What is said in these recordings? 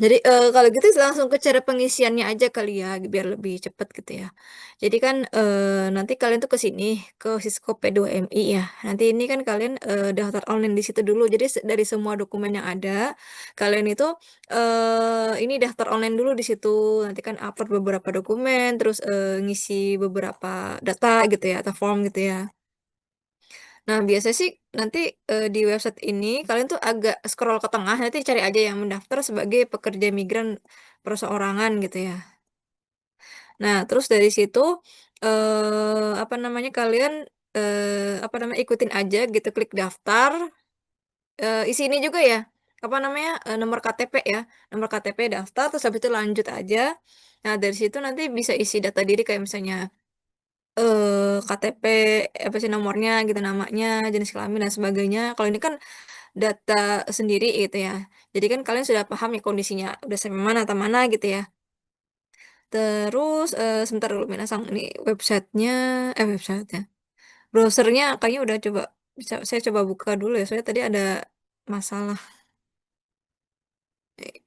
Jadi, kalau gitu langsung ke cara pengisiannya aja kali ya, biar lebih cepet gitu ya. Jadi kan, nanti kalian tuh ke sini, ke Sisco P2MI ya. Nanti ini kan kalian, daftar online di situ dulu. Jadi dari semua dokumen yang ada, kalian itu, ini daftar online dulu di situ. Nanti kan upload beberapa dokumen, terus, ngisi beberapa data gitu ya, atau form gitu ya. Nah, biasanya sih nanti, di website ini kalian tuh agak scroll ke tengah, nanti cari aja yang mendaftar sebagai pekerja migran perseorangan gitu ya. Nah, terus dari situ, apa namanya, kalian, apa namanya, ikutin aja gitu, klik daftar, isi ini juga ya, apa namanya, nomor KTP ya, nomor KTP daftar, terus habis itu lanjut aja. Nah, dari situ nanti bisa isi data diri kayak misalnya KTP, apa sih nomornya gitu, namanya, jenis kelamin dan sebagainya. Kalau ini kan data sendiri gitu ya. Jadi kan kalian sudah paham ya kondisinya udah sampai mana atau mana gitu ya. Terus, sebentar dulu minasang ini website-nya, browser-nya kayaknya udah coba saya coba buka dulu ya, soalnya tadi ada masalah. Eee,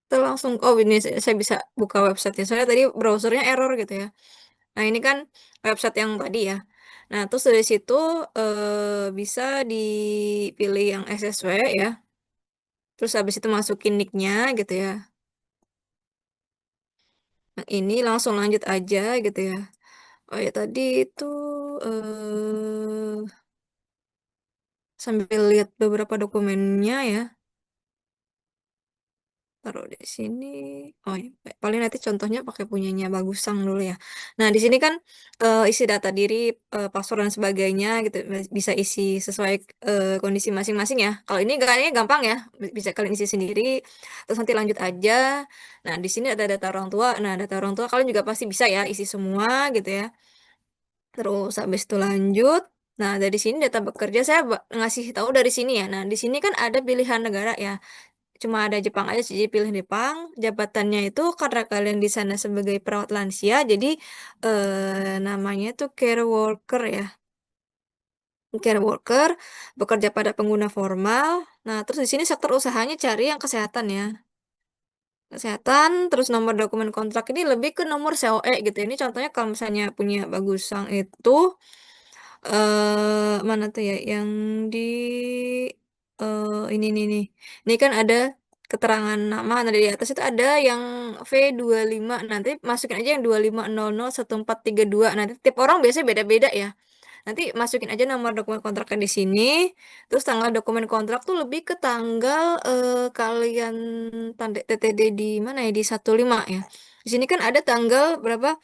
itu langsung oh ini saya bisa buka website-nya, soalnya tadi browser-nya error gitu ya. Nah ini kan website yang tadi ya. Nah terus dari situ, bisa dipilih yang SSW ya, terus habis itu masukin nick-nya gitu ya. Nah ini langsung lanjut aja gitu ya. Oh ya tadi itu, sambil lihat beberapa dokumennya ya. Taruh di sini. Oh ya, paling nanti contohnya pakai punyanya Bagusang dulu ya. Nah, di sini kan, isi data diri, password dan sebagainya gitu, bisa isi sesuai, kondisi masing-masing ya. Kalau ini kayaknya gampang ya, bisa kalian isi sendiri, terus nanti lanjut aja. Nah, di sini ada data orang tua. Nah, data orang tua kalian juga pasti bisa ya isi semua gitu ya. Terus habis itu lanjut, nah dari sini data bekerja saya ngasih tahu dari sini ya. Nah, di sini kan ada pilihan negara ya. Cuma ada Jepang aja sih, pilih Jepang, jabatannya itu karena kalian di sana sebagai perawat lansia, jadi, namanya itu care worker ya, care worker, bekerja pada pengguna formal. Nah, terus di sini sektor usahanya cari yang kesehatan ya, kesehatan, terus nomor dokumen kontrak ini lebih ke nomor COE gitu. Ini contohnya kalau misalnya punya Bagusang itu, mana tuh ya, yang di, ini nih, ini kan ada keterangan nama, nah di atas itu ada yang V25, nanti masukin aja yang 25001432, nanti tiap orang biasanya beda-beda ya. Nanti masukin aja nomor dokumen kontraknya di sini, terus tanggal dokumen kontrak tuh lebih ke tanggal, kalian tanda TTD di mana ya, di 15 ya. Di sini kan ada tanggal berapa,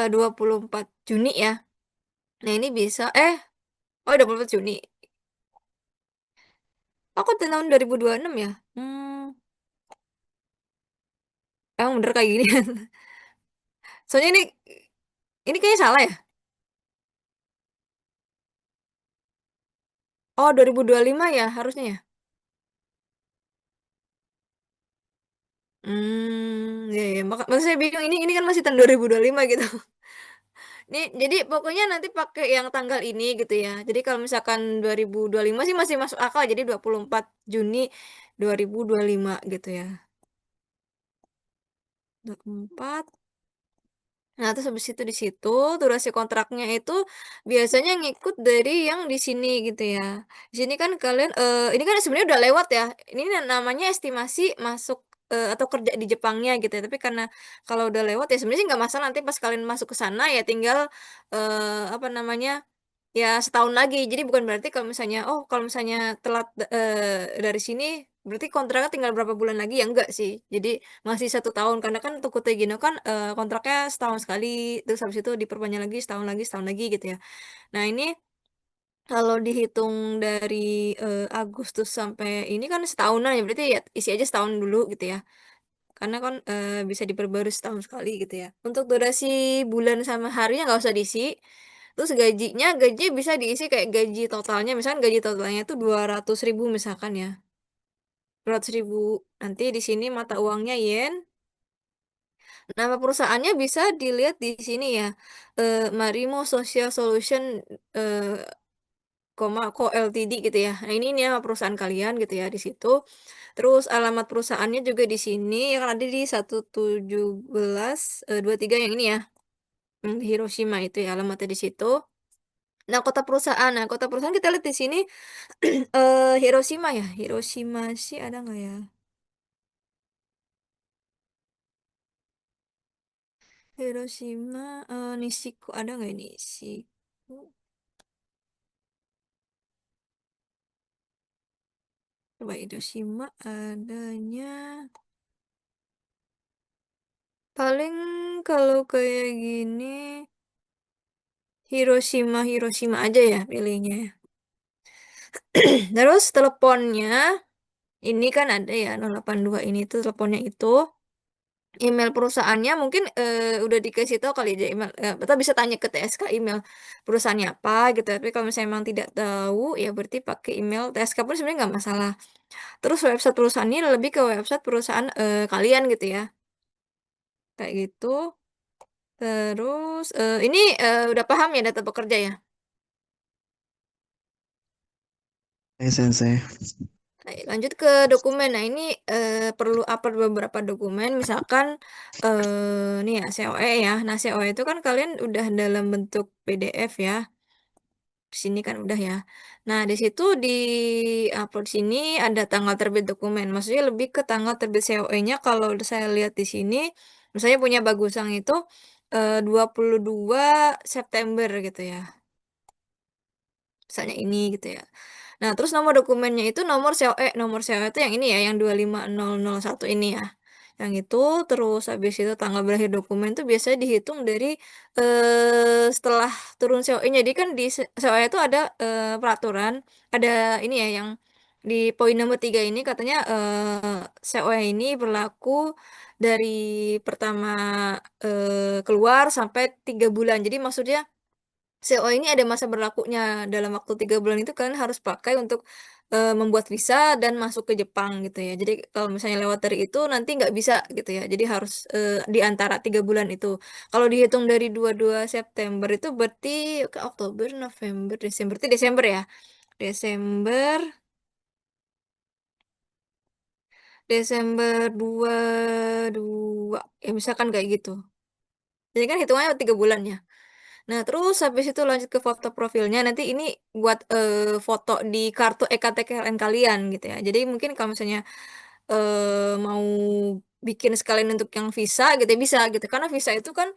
24 Juni ya. Nah ini bisa oh 24 Juni. Oh kok tahun 2026 ya? Emang bener kayak gini? Soalnya ini kayaknya salah ya? Oh 2025 ya harusnya ya? Ya ya, maksud saya bingung ini kan masih tahun 2025 gitu. Nih, jadi pokoknya nanti pakai yang tanggal ini gitu ya. Jadi kalau misalkan 2025 sih masih masuk akal, jadi 24 Juni 2025 gitu ya. 24. Nah, terus habis itu di situ durasi kontraknya itu biasanya ngikut dari yang di sini gitu ya. Di sini kan kalian, ini kan sebenarnya udah lewat ya, ini namanya estimasi masuk, atau kerja di Jepangnya gitu ya. Tapi karena kalau udah lewat ya sebenarnya sih nggak masalah nanti pas kalian masuk ke sana ya tinggal, apa namanya, ya setahun lagi. Jadi bukan berarti kalau misalnya, oh kalau misalnya telat, dari sini, berarti kontraknya tinggal berapa bulan lagi, ya enggak sih. Jadi masih 1 tahun, karena kan untuk Kutegino kan, kontraknya setahun sekali, terus habis itu diperpanjang lagi, setahun lagi gitu ya. Nah ini, kalau dihitung dari, Agustus sampai ini kan setahunan ya, berarti ya isi aja setahun dulu gitu ya. Karena kan, bisa diperbarui setahun sekali gitu ya. Untuk durasi bulan sama harinya nggak usah diisi, terus gaji bisa diisi kayak gaji totalnya, misalkan gaji totalnya itu 200.000 misalkan ya, 200.000 nanti di sini mata uangnya yen, nama perusahaannya bisa dilihat di sini ya, Marimo Social Solution, eee Co. Ltd gitu ya. Nah ini nama perusahaan kalian gitu ya di situ. Terus alamat perusahaannya juga di sini yang ada di 117, 23 yang ini ya, Hiroshima itu ya alamatnya di situ. Kota perusahaan kita lihat di sini, Hiroshima ya, Hiroshima ada nggak ya? Hiroshima, Nishiku ada nggak ini? Nishiku, coba Hiroshima adanya paling kalau kayak gini Hiroshima aja ya pilihnya ya. Terus teleponnya, ini kan ada ya 082 ini tuh teleponnya itu. Email perusahaannya mungkin, udah dikasih tahu kali di email, atau bisa tanya ke TSK email perusahaannya apa gitu, tapi kalau misalnya memang tidak tahu, ya berarti pakai email TSK pun sebenarnya nggak masalah. Terus website perusahaan ini lebih ke website perusahaan, kalian gitu ya, kayak gitu. Terus, ini, udah paham ya data pekerja ya? Sensei. Baik, lanjut ke dokumen. Nah, ini perlu upload beberapa dokumen, misalkan nih ya, COE ya. Nah, COE itu kan kalian udah dalam bentuk PDF ya. Di sini kan udah ya. Nah, di situ di-upload sini ada tanggal terbit dokumen. Maksudnya lebih ke tanggal terbit COE-nya kalau saya lihat di sini, misalnya punya Bagusang itu 22 September gitu ya. Misalnya ini gitu ya. Nah, terus nomor dokumennya itu nomor COE itu yang ini ya, yang 25001 ini ya. Yang itu, terus habis itu tanggal berakhir dokumen itu biasanya dihitung dari, setelah turun COE. Jadi kan di COE itu ada, peraturan, ada ini ya yang di poin nomor 3 ini katanya, COE ini berlaku dari pertama, keluar sampai 3 bulan. Jadi maksudnya CO ini ada masa berlakunya, dalam waktu 3 bulan itu kalian harus pakai untuk, membuat visa dan masuk ke Jepang gitu ya. Jadi kalau misalnya lewat dari itu nanti nggak bisa gitu ya. Jadi harus, di antara 3 bulan itu. Kalau dihitung dari 22 September itu berarti ke Oktober, November, Desember, berarti Desember ya? Desember Desember 22, ya misalkan kayak gitu. Jadi kan hitungannya 3 bulan ya. Nah, terus habis itu lanjut ke foto profilnya, nanti ini buat, foto di kartu e-KTP kalian gitu ya. Jadi mungkin kalau misalnya, mau bikin sekalian untuk yang visa gitu ya, bisa gitu. Karena visa itu kan,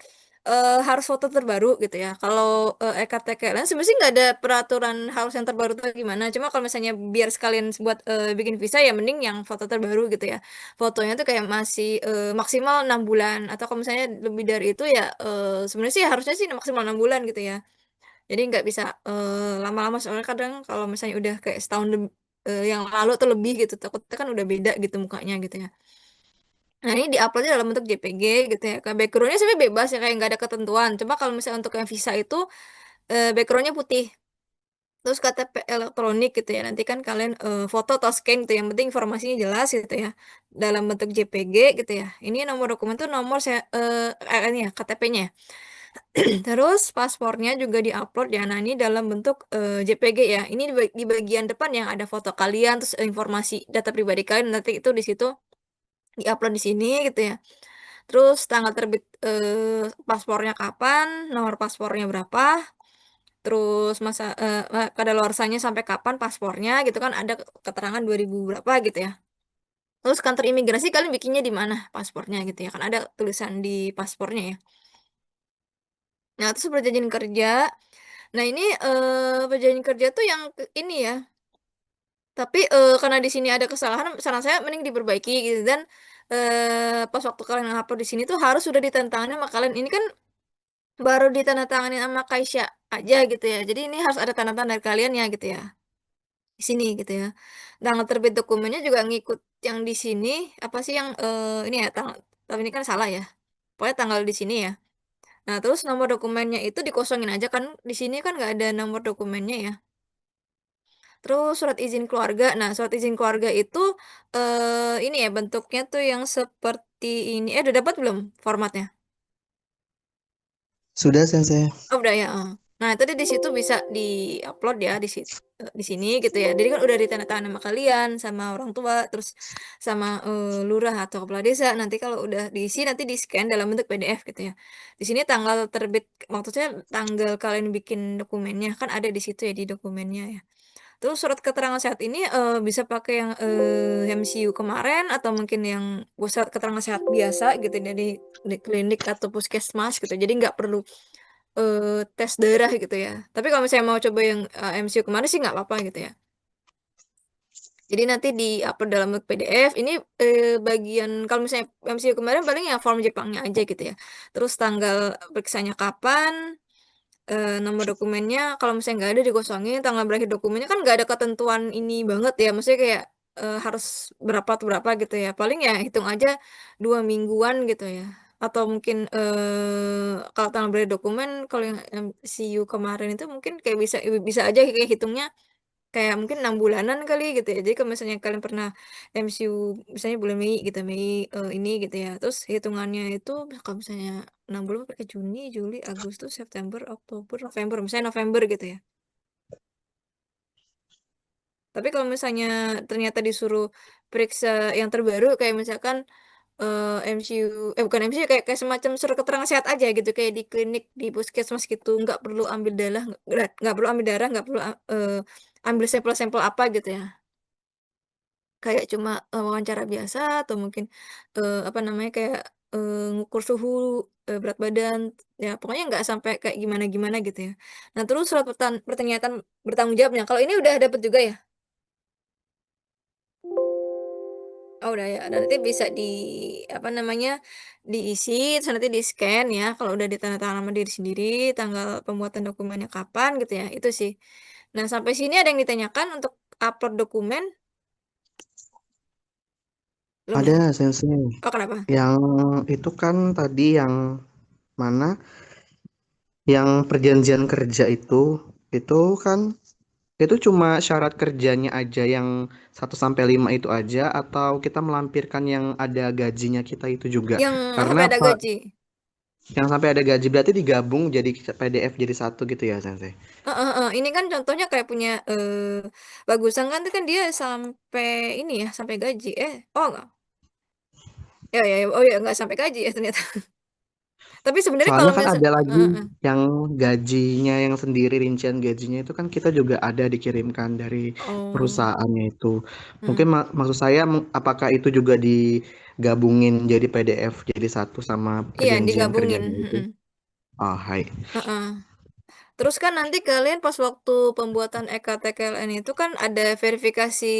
harus foto terbaru gitu ya. Kalau, e-KTP sebenarnya sih nggak ada peraturan harus yang terbaru atau gimana, cuma kalau misalnya biar sekalian buat, bikin visa ya mending yang foto terbaru gitu ya. Fotonya tuh kayak masih, maksimal 6 bulan atau kalau misalnya lebih dari itu ya, sebenarnya sih harusnya sih maksimal 6 bulan gitu ya. Jadi nggak bisa, lama-lama soalnya kadang kalau misalnya udah kayak setahun yang lalu atau lebih gitu, takutnya kan udah beda gitu mukanya gitu ya. Nah ini di-upload-nya dalam bentuk JPG gitu ya, background-nya sebenarnya bebas ya, kayak nggak ada ketentuan. Cuma kalau misalnya untuk yang visa itu, background-nya putih, terus KTP elektronik gitu ya, nanti kan kalian, foto atau scan gitu, yang penting informasinya jelas gitu ya, dalam bentuk JPG gitu ya. Ini nomor dokumen tuh nomor ini ya, KTP-nya. Terus paspornya juga di-upload ya. Nah, ini dalam bentuk, JPG ya. Ini di bagian depan yang ada foto kalian, terus informasi data pribadi kalian, nanti itu di situ di-upload di sini gitu ya. Terus tanggal terbit, paspornya kapan, nomor paspornya berapa, terus masa kadaluarsanya sampai kapan paspornya gitu kan, ada keterangan 2000 berapa gitu ya. Terus kantor imigrasi kalian bikinnya di mana paspornya gitu ya, kan ada tulisan di paspornya ya. Nah, terus perjanjian kerja. Nah ini, perjanjian kerja tuh yang ini ya, tapi, karena di sini ada kesalahan, saran saya mending diperbaiki gitu dan, pas waktu kalian ngupload di sini tuh harus sudah ditandatangani sama kalian. Ini kan baru ditandatangani sama Kaisya aja gitu ya, jadi ini harus ada tanda tangan dari kalian ya gitu ya, di sini gitu ya. Tanggal terbit dokumennya juga ngikut yang di sini, apa sih yang, ini ya tapi ini kan salah ya, pokoknya tanggal di sini ya. Nah terus nomor dokumennya itu dikosongin aja kan, di sini kan nggak ada nomor dokumennya ya. Terus surat izin keluarga. Nah, surat izin keluarga itu, ini ya bentuknya tuh yang seperti ini udah dapat belum formatnya? Sudah, Sensei. Oh udah ya, Nah, tadi di situ bisa di-upload ya di sini gitu ya. Jadi kan udah ditandatangan sama kalian, sama orang tua, terus sama lurah atau kepala desa. Nanti kalau udah diisi nanti di-scan dalam bentuk PDF gitu ya. Di sini tanggal terbit maksudnya tanggal kalian bikin dokumennya kan ada di situ ya di dokumennya ya. Terus surat keterangan sehat ini bisa pakai yang MCU kemarin atau mungkin yang surat keterangan sehat biasa gitu dari di klinik atau puskesmas gitu. Jadi nggak perlu tes darah gitu ya. Tapi kalau misalnya mau coba yang, MCU kemarin sih nggak apa-apa gitu ya. Jadi nanti di-upload dalam bentuk PDF, ini, bagian kalau misalnya MCU kemarin paling ya form Jepangnya aja gitu ya. Terus tanggal periksanya kapan, nomor dokumennya kalau misalnya nggak ada dikosongin, tanggal berakhir dokumennya kan nggak ada ketentuan ini banget ya, maksudnya kayak, harus berapa tuh berapa gitu ya. Paling ya hitung aja 2 mingguan gitu ya. Atau mungkin, kalau tanggal berakhir dokumen kalau yang MCU kemarin itu mungkin kayak bisa bisa aja kayak hitungnya kayak mungkin 6 bulanan kali gitu ya. Jadi kalau misalnya kalian pernah MCU misalnya bulan Mei gitu, Mei, ini gitu ya, terus hitungannya itu kalau misalnya 6 bulan pakai Juni, Juli, Agustus, September, Oktober, November, misalnya November gitu ya. Tapi kalau misalnya ternyata disuruh periksa yang terbaru kayak misalkan, MCU bukan MCU kayak kayak semacam surat keterangan sehat aja gitu, kayak di klinik, di puskesmas gitu, nggak perlu ambil darah, nggak perlu ambil darah, nggak perlu, ambil sampel-sampel apa gitu ya. Kayak cuma, wawancara biasa atau mungkin, apa namanya, kayak, ngukur suhu, berat badan, ya pokoknya nggak sampai kayak gimana-gimana gitu ya. Nah terus surat pertanyaan bertanggung jawabnya, kalau ini udah dapet juga ya? Oh udah ya, dan nanti bisa apa namanya, diisi, terus nanti di-scan ya, kalau udah ditandatangan sama diri sendiri, tanggal pembuatan dokumennya kapan gitu ya, itu sih. Nah sampai sini ada yang ditanyakan untuk upload dokumen? Belum ya? Ada Sensei. Oh kenapa? Yang itu kan tadi yang mana? Yang perjanjian kerja itu kan itu cuma syarat kerjanya aja yang 1 sampai 5 itu aja atau kita melampirkan yang ada gajinya kita itu juga. Yang Karena sampai ada Pak, gaji? yang sampai ada gaji berarti digabung jadi PDF jadi satu gitu ya, Sensei. Heeh heeh, ini kan contohnya kayak punya, Bagusan kan itu kan dia sampai ini ya, sampai gaji, oh enggak? Ya ya ya, oh ya nggak sampai gaji ya ternyata. Tapi sebenarnya Soalnya kalau kan ada lagi heeh heeh. yang gajinya yang sendiri, rincian gajinya itu kan kita juga ada dikirimkan dari Oh, perusahaannya itu. Mungkin mhm. maksud saya apakah itu juga digabungin jadi PDF jadi satu sama Iya perjanjian digabungin, kerjanya itu? mhm, Oh, hai. heeh. Terus kan nanti kalian pas waktu pembuatan EKTKLN itu kan ada verifikasi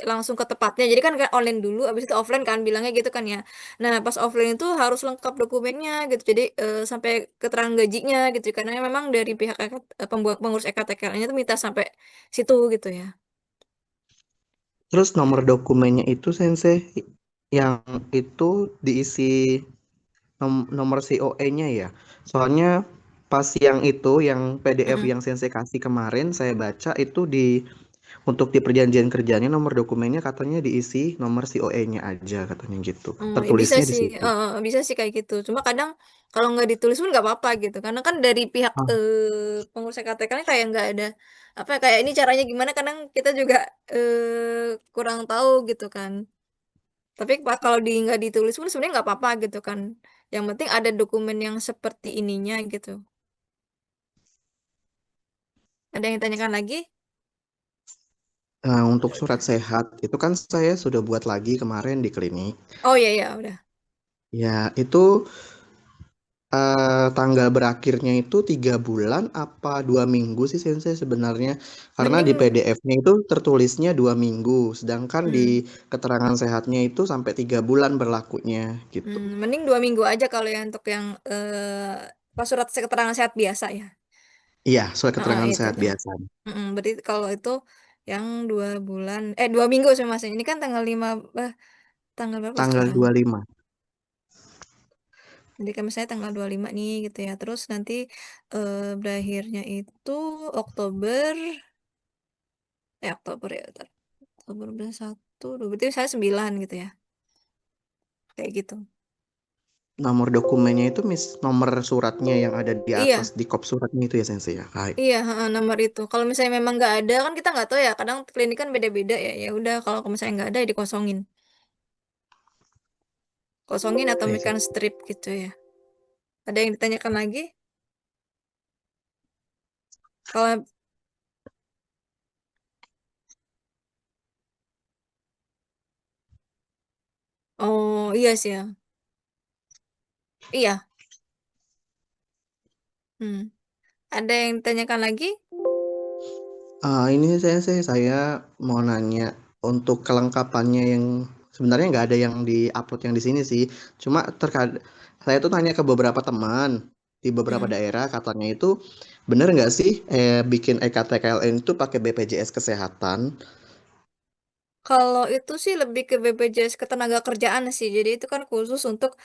langsung ke tempatnya. Jadi kan online dulu, habis itu offline kan bilangnya gitu kan ya. Nah, pas offline itu harus lengkap dokumennya gitu. Jadi sampai keterangan gajinya gitu. Karena memang dari pihak pengurus EKTKLN itu minta sampai situ gitu ya. Terus nomor dokumennya itu Sensei yang itu diisi nomor COE-nya ya. Soalnya pas yang itu yang PDF Mm-mm. yang Sensei kasih kemarin saya baca itu untuk di perjanjian kerjanya nomor dokumennya katanya diisi nomor COE-nya aja katanya gitu. Oh, ya bisa Tertulisnya di sih, situ. bisa sih kayak gitu. Cuma kadang kalau nggak ditulis pun nggak apa-apa gitu. Karena kan dari pihak Ah, pengurus EKT kan kayak nggak ada apa kayak ini caranya gimana. Kadang kita juga kurang tahu gitu kan. Tapi kalau nggak ditulis pun sebenarnya nggak apa-apa gitu kan. Yang penting ada dokumen yang seperti ininya gitu. Ada yang ditanyakan lagi? nah, untuk surat sehat itu kan saya sudah buat lagi kemarin di klinik. Oh iya iya udah. Ya, itu tanggal berakhirnya itu 3 bulan apa 2 minggu sih Sensei sebenarnya? Karena di Mending PDF-nya itu tertulisnya 2 minggu, sedangkan di hmm, keterangan sehatnya itu sampai 3 bulan berlakunya gitu. mending 2 minggu aja kalau ya untuk yang pas surat keterangan sehat biasa ya. Iya, surat Heeh, keterangan itu sehat tuh. biasa. Berarti kalau itu yang 2 bulan, 2 minggu sih Mas. Ini kan tanggal berapa Tanggal sekarang? 25. Jadi kan misalnya tanggal 25 nih gitu ya. Terus nanti berakhirnya itu Oktober, Oktober ya. Bentar. Oktober berarti 1, 2, berarti saya 9 gitu ya. Kayak gitu. Nomor dokumennya itu nomor suratnya yang ada di atas Iya, di kop suratnya itu ya Sensei ya. Hai. iya, heeh, nomor itu. Kalau misalnya memang nggak ada kan kita nggak tahu ya. Kadang klinik kan beda-beda ya. Ya udah kalau misalnya nggak ada ya dikosongin, kosongin atau Hai, memberikan Sensei. strip gitu ya. Ada yang ditanyakan lagi? Kalau oh iya sih ya. Iya. Hmm. Ada yang ditanyakan lagi? Ini saya mau nanya untuk kelengkapannya yang sebenarnya nggak ada yang di-upload yang di sini sih. Cuma terkadang saya tuh tanya ke beberapa teman di beberapa Hmm. daerah katanya itu bener nggak sih bikin EKTKLN itu pakai BPJS Kesehatan? Kalau itu sih lebih ke BPJS Ketenagakerjaan sih. Jadi itu kan khusus untuk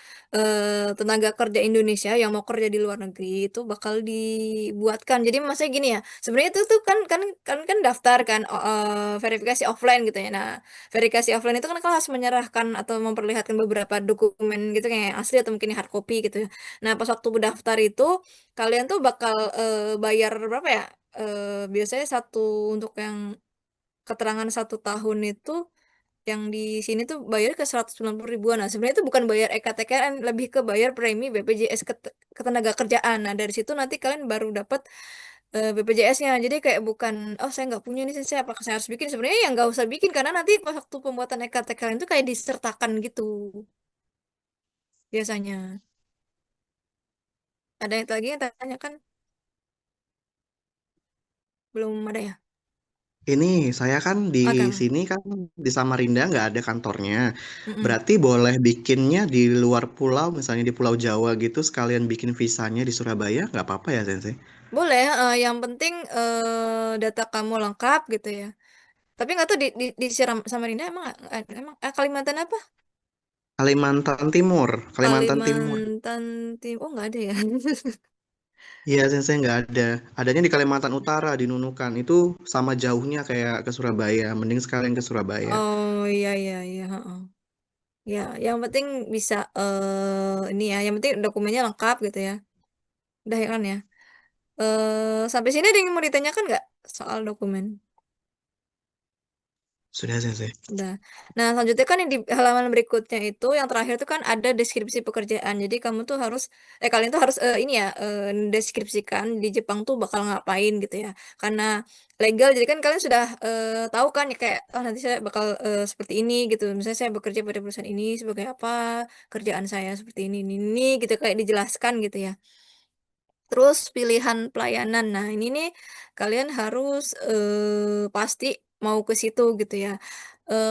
tenaga kerja Indonesia yang mau kerja di luar negeri itu bakal dibuatkan. Jadi maksudnya gini ya. Sebenarnya itu tuh kan daftar kan verifikasi offline gitu ya. Nah, verifikasi offline itu kan kalau harus menyerahkan atau memperlihatkan beberapa dokumen gitu kayak asli atau mungkin hard copy gitu ya. Nah, pas waktu daftar itu kalian tuh bakal bayar berapa ya? Biasanya satu untuk yang keterangan 1 tahun itu yang di sini tuh bayar ke 190 ribuan. Nah, sebenarnya itu bukan bayar EKTKN, lebih ke bayar premi BPJS Ketenagakerjaan. Nah, dari situ nanti kalian baru dapat BPJS-nya. Jadi kayak bukan, oh saya nggak punya nih, saya apakah saya harus bikin? Sebenarnya ya nggak usah bikin karena nanti pas waktu pembuatan EKTKN itu kayak disertakan gitu biasanya. Ada yang lagi yang tanya kan? Belum ada ya? Ini saya kan di Oke. Oke. sini kan di Samarinda nggak ada kantornya. Mm-mm. Berarti boleh bikinnya di luar pulau, misalnya di Pulau Jawa gitu, sekalian bikin visanya di Surabaya, nggak apa-apa ya, Sensei? Boleh, yang penting data kamu lengkap gitu ya. Tapi nggak tahu di Samarinda emang Kalimantan apa? Kalimantan Timur, Kalimantan Timur. Kalimantan Timur. Oh nggak ada ya. Iya, Sensei nggak ada. Adanya di Kalimantan Utara, di Nunukan. Itu sama jauhnya kayak ke Surabaya. Mending sekalian ke Surabaya. Oh iya iya iya. Heeh. Ya, yang penting bisa ini ya. Yang penting dokumennya lengkap gitu ya. Udah ya kan ya. Sampai sini ada yang mau ditanyakan nggak soal dokumen? Sudah, Sensei. Udah. Nah, selanjutnya kan yang di halaman berikutnya itu yang terakhir itu kan ada deskripsi pekerjaan. Jadi kamu tuh harus kalian tuh harus ini ya deskripsikan di Jepang tuh bakal ngapain gitu ya. Karena legal jadi kan kalian sudah tahu kan ya kayak oh nanti saya bakal seperti ini gitu. Misalnya saya bekerja pada perusahaan ini sebagai apa, kerjaan saya seperti ini gitu kayak dijelaskan gitu ya. Terus pilihan pelayanan. Nah, ini nih kalian harus pasti mau ke situ gitu ya.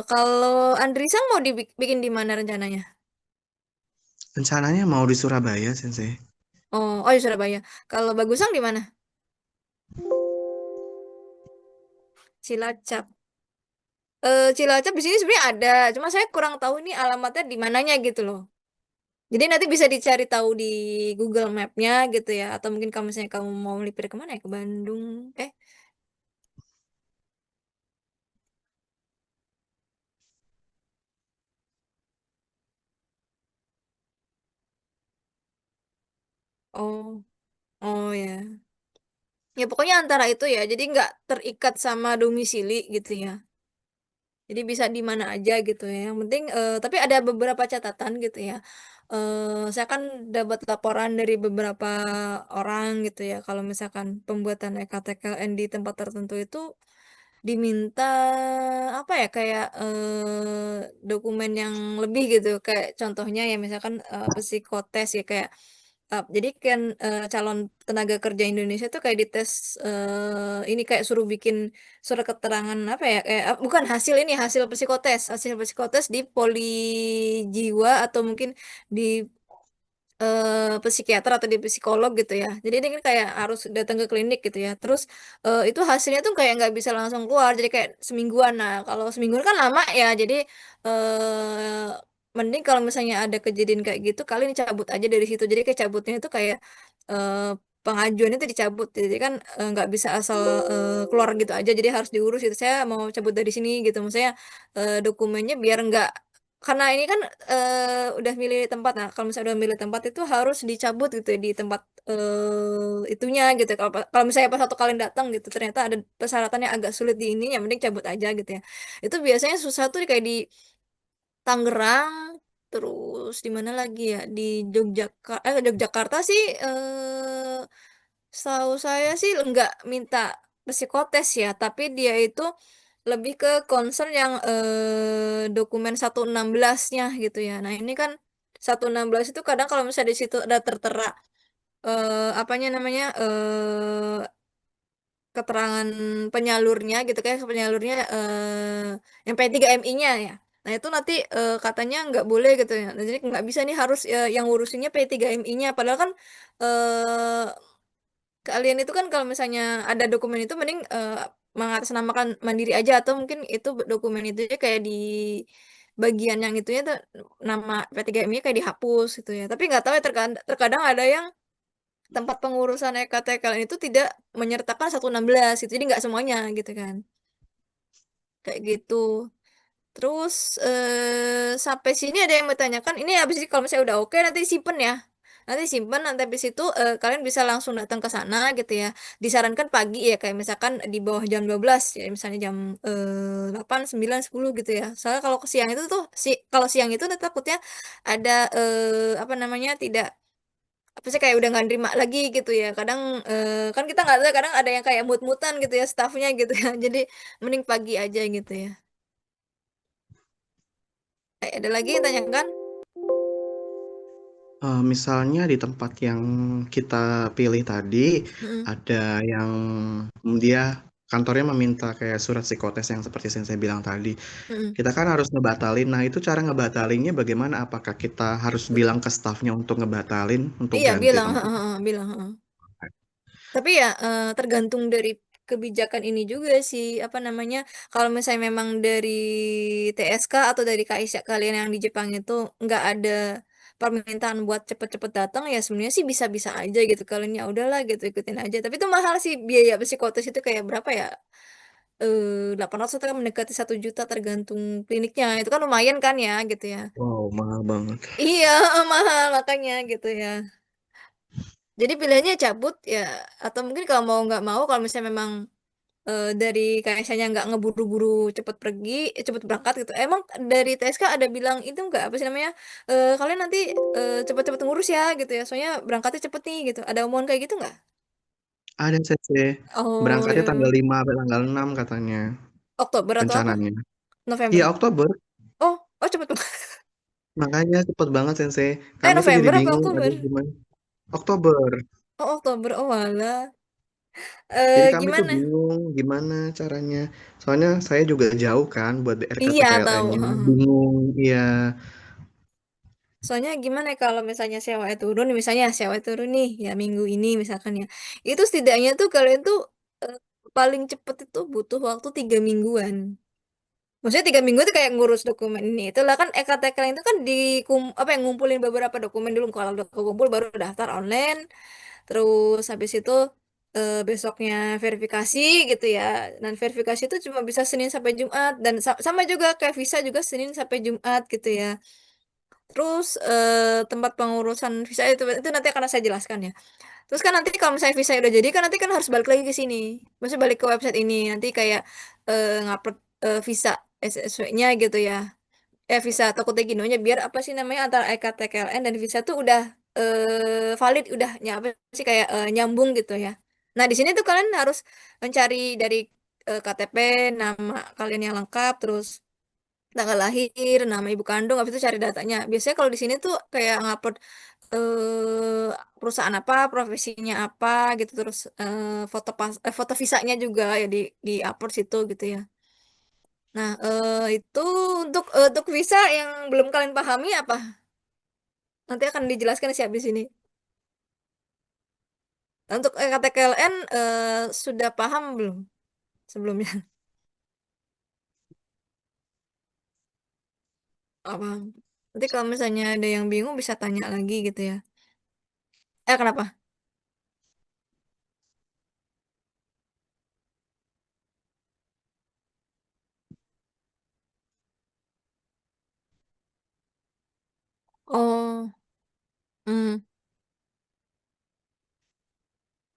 Kalau Andrisan mau dibikin di mana rencananya? Rencananya mau di Surabaya, Sensei. Oh, oh di Surabaya. Kalau Bagusang di mana? Cilacap. Cilacap di sini sebenarnya ada, cuma saya kurang tahu ini alamatnya di mananya gitu loh. Jadi nanti bisa dicari tahu di Google Map-nya gitu ya, atau mungkin kalau misalnya kamu mau melipir kemana ya ke Bandung? Eh, oh, oh ya. Ya pokoknya antara itu ya, jadi nggak terikat sama domisili gitu ya. Jadi bisa di mana aja gitu ya. Yang penting, tapi ada beberapa catatan gitu ya. Saya kan dapat laporan dari beberapa orang gitu ya. Kalau misalkan pembuatan EKTKN di tempat tertentu itu diminta apa ya kayak dokumen yang lebih gitu. Kayak contohnya ya misalkan psikotes ya kayak jadi kan calon tenaga kerja Indonesia tuh kayak dites ini kayak suruh bikin surat keterangan apa ya kayak bukan hasil ini hasil psikotes di poli jiwa atau mungkin di psikiater atau di psikolog gitu ya. Jadi ini kan kayak harus datang ke klinik gitu ya. Terus itu hasilnya tuh kayak nggak bisa langsung keluar. Jadi kayak semingguan. Nah kalau semingguan kan lama ya. Jadi eh mending kalau misalnya ada kejadian kayak gitu, kalian cabut aja dari situ. Jadi kayak cabutnya itu kayak eh pengajuan itu dicabut. Jadi kan nggak bisa asal keluar gitu aja. Jadi harus diurus gitu. Saya mau cabut dari sini gitu. Maksudnya dokumennya biar nggak karena ini kan, udah milih tempat. Nah, kalau misalnya udah milih tempat itu harus dicabut gitu ya di tempat, itunya gitu. Kalau misalnya pas satu kalian datang gitu ternyata ada persyaratan yang agak sulit di ini, yang mending cabut aja gitu ya. Itu biasanya susah tuh kayak di Tangerang, terus di mana lagi ya? Di Yogyakarta sih, setahu saya sih nggak minta psikotes ya, tapi dia itu lebih ke concern yang, dokumen 116-nya gitu ya. Nah, ini kan 116 itu kadang kalau misalnya di situ ada tertera, apanya namanya, keterangan penyalurnya gitu, kayak penyalurnya, yang P3MI-nya ya. Nah, itu nanti, katanya nggak boleh gitu ya. Nah, jadi nggak bisa nih, harus, yang ngurusinnya P3MI-nya. Padahal kan, eee, kalian itu kan kalau misalnya ada dokumen itu mending, mengatasnamakan mandiri aja, atau mungkin itu dokumen itu ya kayak di bagian yang itunya tuh nama P3MI-nya kayak dihapus gitu ya. Tapi nggak tahu ya, terkadang ada yang tempat pengurusan ektl itu tidak menyertakan 116 gitu, jadi nggak semuanya gitu kan, kayak gitu. Terus, sampai sini ada yang bertanyakan, ini habis ini kalau misalnya udah oke nanti simpen ya. Nanti simpen, nanti habis itu, kalian bisa langsung datang ke sana gitu ya. Disarankan pagi ya, kayak misalkan di bawah jam 12 ya, misalnya jam, 8, 9, 10 gitu ya. Soalnya kalau ke siang itu tuh, kalau siang itu tuh takutnya ada, apa namanya, tidak apa sih, kayak udah nggak nerima lagi gitu ya. Kadang, kan kita nggak tahu, kadang ada yang kayak mut-mutan gitu ya staff-nya gitu ya. Jadi mending pagi aja gitu ya. Ada lagi yang tanyakan? Misalnya di tempat yang kita pilih tadi, Mhm, ada yang dia kantornya meminta kayak surat psikotes yang seperti yang saya bilang tadi. mhm. Kita kan harus ngebatalin. Nah, itu cara ngebatalinnya bagaimana? Apakah kita harus bilang ke stafnya untuk ngebatalin, untuk Iya ganti bilang, heeh tempat? heeh, bilang, heeh. Tapi ya, tergantung dari kebijakan ini juga sih, apa namanya, kalau misalnya memang dari TSK atau dari KISA kalian yang di Jepang itu nggak ada permintaan buat cepet-cepet datang, ya sebenarnya sih bisa-bisa aja gitu, kalian ya udahlah gitu, ikutin aja. Tapi itu mahal sih, biaya psikotes itu kayak berapa ya, 800 atau kan mendekati 1 juta tergantung kliniknya, itu kan lumayan kan ya, gitu ya. Wow, mahal banget. Iya, heeh, mahal makanya gitu ya. Jadi pilihannya cabut ya, atau mungkin kalau mau nggak mau, kalau misalnya memang, dari KSA-nya nggak ngeburu-buru cepet pergi, cepet berangkat gitu. Emang dari TSK ada bilang itu nggak, apa sih namanya, "Kalian nanti, cepet-cepet ngurus ya," gitu ya, "soalnya berangkatnya cepet nih," gitu. Ada omongan kayak gitu nggak? Ada CC, Oh, berangkatnya ya. tanggal 5 sampai tanggal 6 katanya Oktober atau apa? rencananya. November? Iya, Oktober. Oh oh cepet banget. Makanya cepet banget Sensei. Kami tuh jadi November apa bingung, Oktober? aduh gimana. Oktober. Oh, Oktober, owalah. Jadi kami tuh Gimana? bingung gimana caranya. Soalnya saya juga jauh kan buat Iya, tahu, RKTKLN-nya. heeh. Bingung, iya. Soalnya gimana ya, kalau misalnya sewanya turun, misalnya sewa turun nih ya minggu ini misalkan ya, itu setidaknya tuh kalian tuh, eee, paling cepet itu butuh waktu 3 mingguan. Maksudnya 3 minggu itu kayak ngurus dokumen ini itu lah, kan ektl itu kan apa ya, ngumpulin beberapa dokumen dulu, kalau udah kekumpul baru daftar online, terus habis itu, besoknya verifikasi gitu ya, dan verifikasi itu cuma bisa Senin sampai Jumat, dan sama juga kayak visa juga Senin sampai Jumat gitu ya. Terus, tempat pengurusan visa itu nanti akan saya jelaskan ya. Terus kan nanti kalau misalnya visa udah jadi kan nanti kan harus balik lagi ke sini, maksudnya balik ke website ini, nanti kayak, ngupload, visa SSW-nya gitu ya, visa Tokote Kinonya, biar apa sih namanya, antara EKTKLN dan visa tuh udah, valid, udah apa sih, kayak, nyambung gitu ya. Nah, di sini tuh kalian harus mencari dari, KTP, nama kalian yang lengkap, terus tanggal lahir, nama ibu kandung, habis itu cari datanya. Biasanya kalau di sini tuh kayak ngupload, perusahaan apa, profesinya apa gitu, terus, foto visanya juga ya di-upload situ gitu ya. Nah, itu untuk visa yang belum kalian pahami apa? Nanti akan dijelaskan sih habis ini. Untuk KTKLN, sudah paham belum sebelumnya? Oh, paham. Nanti kalau misalnya ada yang bingung bisa tanya lagi gitu ya. Kenapa?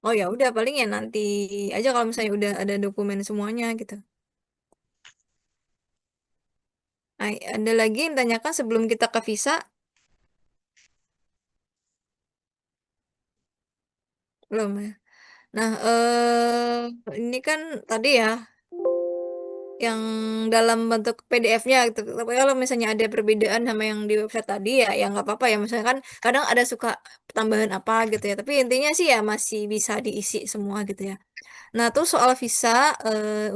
Oh ya udah paling ya nanti aja kalau misalnya udah ada dokumen semuanya gitu. Nah, ada lagi yang tanyakan sebelum kita ke visa? Belum ya. Nah, ini kan tadi ya yang dalam bentuk PDF-nya gitu. Tapi kalau misalnya ada perbedaan sama yang di website tadi ya, ya nggak apa-apa ya. Misalnya kan kadang ada suka tambahan apa gitu ya. Tapi intinya sih ya masih bisa diisi semua gitu ya. Nah, terus soal visa,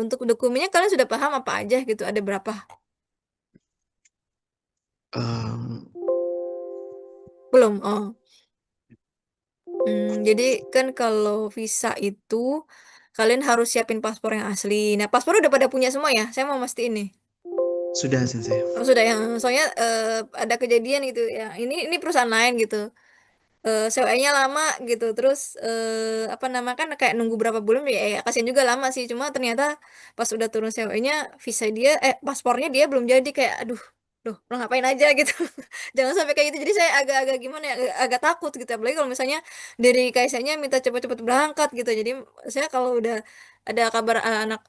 untuk dokumennya kalian sudah paham apa aja gitu? Ada berapa? Mmm, Belum. Oh. Jadi kan kalau visa itu kalian harus siapin paspor yang asli. Nah, paspor udah pada punya semua ya? Saya mau mastiin nih. sudah Sensei. Oh, sudah ya. Soalnya ada kejadian gitu ya. Ini perusahaan lain gitu. Sewanya lama gitu. Terus apa nama kan kayak nunggu berapa bulan ya, ya kasihan juga lama sih. Cuma ternyata pas udah turun sewanya visa dia paspornya dia belum jadi kayak aduh. Duh, lo ngapain aja gitu. Jangan sampai kayak gitu. Jadi saya agak-agak gimana ya, agak takut gitu. Apalagi kalau misalnya dari kaisanya minta cepet-cepet berangkat gitu. Jadi saya kalau udah ada kabar anak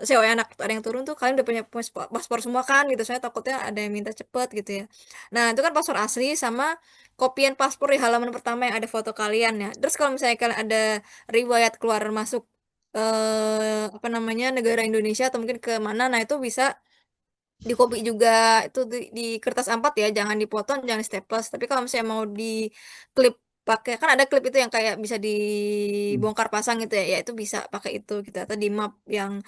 sewa anak ada yang turun tuh kalian udah punya paspor semua kan gitu. Saya takutnya ada yang minta cepet gitu ya. Nah, itu kan paspor asli sama kopian paspor di halaman pertama yang ada foto kalian ya. Terus kalau misalnya kalian ada riwayat keluar masuk apa namanya negara Indonesia atau mungkin ke mana, nah itu bisa di copy juga itu di kertas A4 ya, jangan dipotong, jangan di staples. Tapi kalau misalnya mau di klip pakai kan ada klip itu yang kayak bisa Mmm, dibongkar pasang gitu ya, ya itu bisa pakai itu gitu atau di map yang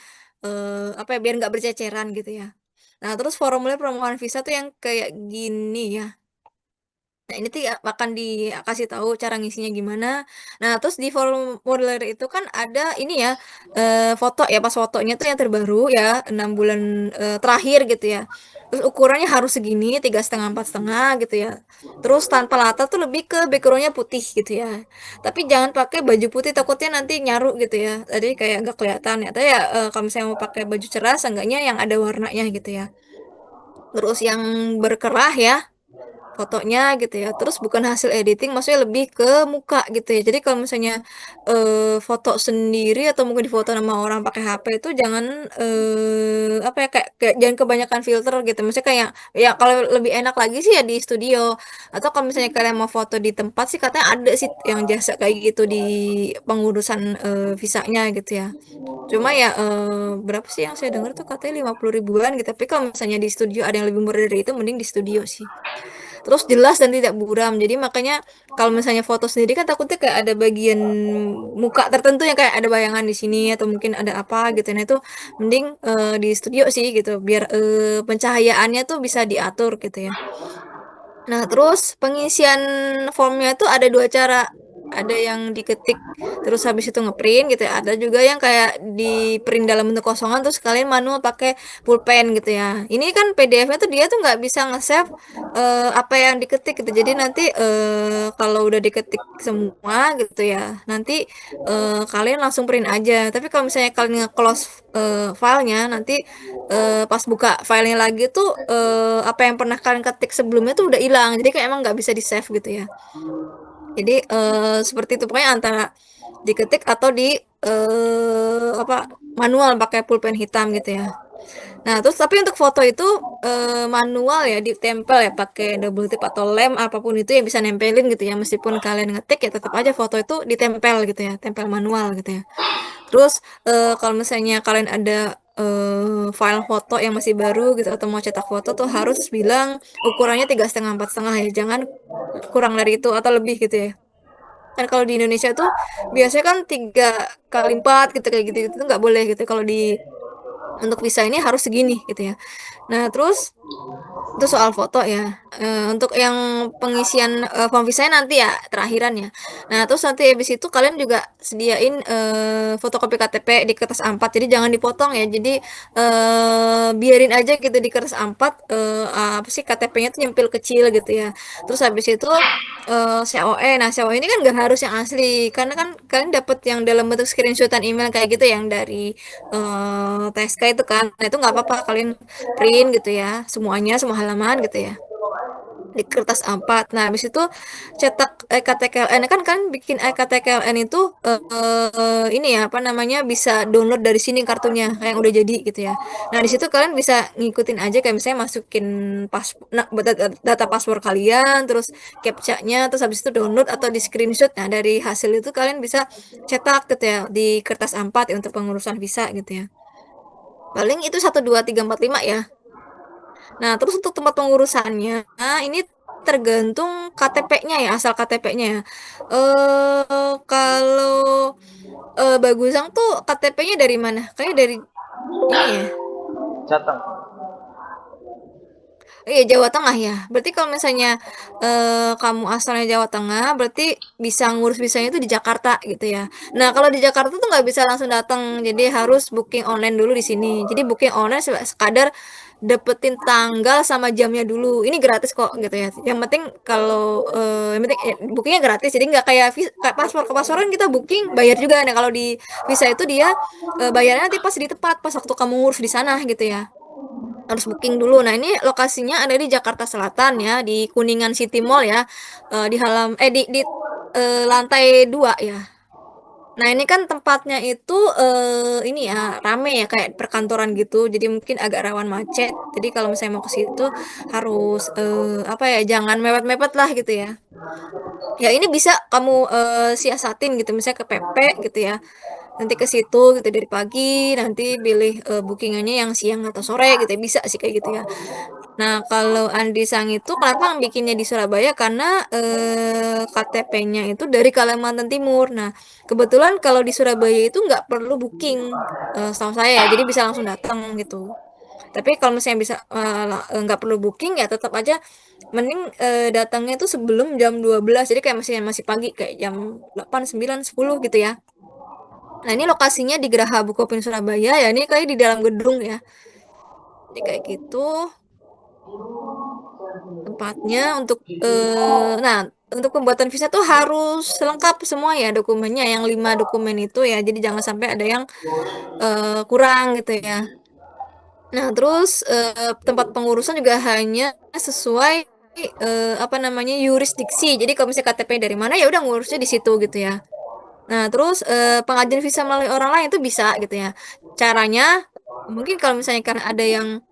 apa ya biar nggak berceceran gitu ya. Nah, terus formulir permohonan visa tuh yang kayak gini ya. Nah, ini tuh ya akan dikasih tahu cara ngisinya gimana. Nah, terus di formulir itu kan ada ini ya, foto ya, pas fotonya tuh yang terbaru ya, 6 bulan terakhir gitu ya. Terus ukurannya harus segini, 3,5 x 4,5 gitu ya. Terus tanpa latar tuh lebih ke backgroundnya putih gitu ya. Tapi jangan pakai baju putih takutnya nanti nyaru gitu ya. Jadi kayak nggak kelihatan ya. Atau ya kalau misalnya mau pakai baju cerah, seenggaknya yang ada warnanya gitu ya. Terus yang berkerah ya fotonya gitu ya. Terus bukan hasil editing, maksudnya lebih ke muka gitu ya. Jadi kalau misalnya foto sendiri atau mungkin difoto sama orang pakai HP itu jangan apa ya kayak jangan kebanyakan filter gitu. Maksudnya kayak ya kalau lebih enak lagi sih ya di studio. Atau kalau misalnya kalian mau foto di tempat sih katanya ada sih yang jasa kayak gitu di pengurusan visanya gitu ya. Cuma ya berapa sih yang saya dengar tuh katanya 50 ribuan gitu. Tapi kalau misalnya di studio ada yang lebih murah dari itu, mending di studio sih. Terus jelas dan tidak buram. Jadi makanya kalau misalnya foto sendiri kan takutnya kayak ada bagian muka tertentu yang kayak ada bayangan di sini atau mungkin ada apa gitu. Nah itu mending di studio sih gitu biar pencahayaannya tuh bisa diatur gitu ya. Nah, terus pengisian formnya tuh ada dua cara. Ada yang diketik terus habis itu ngeprint gitu ya. Ada juga yang kayak di print dalam bentuk kosongan terus kalian manual pakai pulpen gitu ya. Ini kan PDF-nya tuh dia tuh nggak bisa nge-save apa yang diketik gitu. Jadi nanti kalau udah diketik semua gitu ya, nanti kalian langsung print aja. Tapi kalau misalnya kalian nge-close filenya, nanti pas buka filenya lagi tuh apa yang pernah kalian ketik sebelumnya tuh udah hilang jadi kayak emang nggak bisa di save gitu ya jadi seperti itu pokoknya antara diketik atau di apa manual pakai pulpen hitam gitu ya. Nah, terus tapi untuk foto itu manual ya ditempel ya pakai double tip atau lem apapun itu yang bisa nempelin gitu ya. Meskipun kalian ngetik ya tetap aja foto itu ditempel gitu ya, tempel manual gitu ya. Terus kalau misalnya kalian ada file foto yang masih baru gitu atau mau cetak foto tuh harus bilang ukurannya 3,5 x 4,5 ya, jangan kurang dari itu atau lebih gitu ya. Kan kalau di Indonesia tuh biasanya kan 3 x 4 gitu kayak gitu itu nggak boleh gitu. Kalau di untuk visa ini harus segini gitu ya. Nah, terus itu soal foto ya. Untuk yang pengisian form visa nanti ya terakhiran ya. Nah, terus nanti habis itu kalian juga sediain fotokopi KTP di kertas A4. Jadi jangan dipotong ya. Jadi biarin aja gitu di kertas A4 apa sih KTP-nya tuh nyempil kecil gitu ya. Terus habis itu COE. Nah, COE ini kan nggak harus yang asli karena kan kalian dapat yang dalam bentuk screenshotan email kayak gitu yang dari TSK itu kan. Nah, itu nggak apa-apa kalian print gitu ya semuanya semua halaman gitu ya. di kertas A4. Nah, habis itu cetak EKTKLN kan kan bikin EKTKLN itu ini ya apa namanya bisa download dari sini kartunya kayak yang udah jadi gitu ya. Nah, di situ kalian bisa ngikutin aja kayak misalnya masukin data paspor kalian, terus captcha-nya, terus habis itu download atau di screenshot. Nah, dari hasil itu kalian bisa cetak gitu ya di kertas A4 ya untuk pengurusan visa gitu ya. Paling itu 1, 2, 3, 4, 5 ya. Nah, terus untuk tempat pengurusannya, ini tergantung KTP-nya ya, asal KTP-nya ya. Kalau Bagusang tuh KTP-nya dari mana? Kayaknya dari ini ya. Jateng. Iya, Jawa Tengah ya. Berarti kalau misalnya kamu asalnya Jawa Tengah, berarti bisa ngurus visanya itu di Jakarta gitu ya. Nah, kalau di Jakarta tuh nggak bisa langsung datang, jadi harus booking online dulu di sini. Jadi booking online sekadar dapetin tanggal sama jamnya dulu. Ini gratis kok gitu ya. Yang penting kalau yang penting bookingnya gratis, jadi nggak kayak, kayak paspor ke pasporan kita booking bayar juga. Nah, kalau di visa itu dia bayarnya nanti pas di tempat, pas waktu kamu ngurus di sana gitu ya harus booking dulu. Nah, ini lokasinya ada di Jakarta Selatan ya, di Kuningan City Mall ya, di lantai 2 ya. Nah, ini kan tempatnya itu ini ya rame ya kayak perkantoran gitu, jadi mungkin agak rawan macet. Jadi kalau misalnya mau ke situ harus apa ya, jangan mepet-mepet lah gitu ya. Ya ini bisa kamu siasatin gitu, misalnya ke PP gitu ya. Nanti ke situ gitu dari pagi, nanti pilih bookingannya yang siang atau sore gitu ya. Bisa sih kayak gitu ya. Nah, kalau Andi Sang itu kenapa bikinnya di Surabaya? Karena KTP-nya itu dari Kalimantan Timur. Nah, kebetulan kalau di Surabaya itu nggak perlu booking, setahu saya ya. Jadi bisa langsung datang gitu. Tapi kalau misalnya bisa nggak perlu booking ya tetap aja mending datangnya itu sebelum jam 12. Jadi kayak masih masih pagi kayak jam 8, 9, 10 gitu ya. Nah, ini lokasinya di Geraha Bukopin Surabaya ya. Ini kayak di dalam gedung ya. Jadi kayak gitu tempatnya untuk nah, untuk pembuatan visa tuh harus lengkap semua ya dokumennya yang 5 dokumen itu ya. Jadi jangan sampai ada yang kurang gitu ya. Nah, terus tempat pengurusan juga hanya sesuai apa namanya yurisdiksi. Jadi kalau misalnya KTP dari mana ya udah ngurusnya di situ gitu ya. Nah, terus pengajuan visa melalui orang lain itu bisa gitu ya. Caranya mungkin kalau misalnya kan ada yang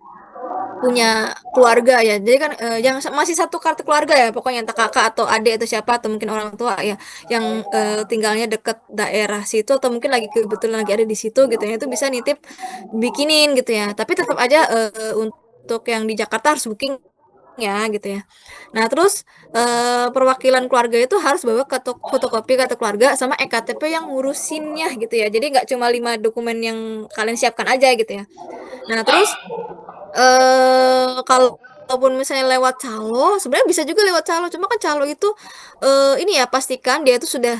punya keluarga ya. Jadi kan yang masih satu kartu keluarga ya, pokoknya entah kakak atau adik atau siapa atau mungkin orang tua ya yang tinggalnya deket daerah situ atau mungkin lagi kebetulan lagi ada di situ gitu ya. Itu bisa nitip bikinin gitu ya. Tapi tetap aja untuk yang di Jakarta harus booking ya gitu ya. Nah, terus perwakilan keluarga itu harus bawa fotokopi kartu keluarga sama EKTP yang ngurusinnya gitu ya. Jadi nggak cuma 5 dokumen yang kalian siapkan aja gitu ya. Nah, terus kalaupun misalnya lewat calo, sebenarnya bisa juga lewat calo. Cuma kan calo itu ini ya pastikan dia itu sudah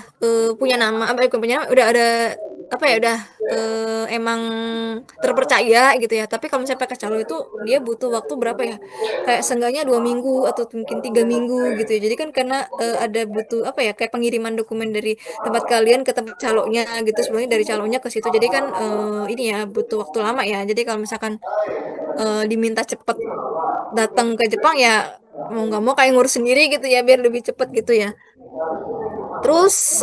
punya nama, bukan punya nama, udah ada apa ya, udah emang terpercaya gitu ya. Tapi kalau misalnya pakai calo itu dia butuh waktu berapa ya? Kayak seenggaknya 2 minggu atau mungkin 3 minggu gitu ya. Jadi kan karena ada butuh apa ya, kayak pengiriman dokumen dari tempat kalian ke tempat calonya gitu. Sebenarnya dari calonya ke situ. Jadi kan ini ya butuh waktu lama ya. Jadi kalau misalkan diminta cepet datang ke Jepang ya mau nggak mau kayak ngurus sendiri gitu ya biar lebih cepet gitu ya. Terus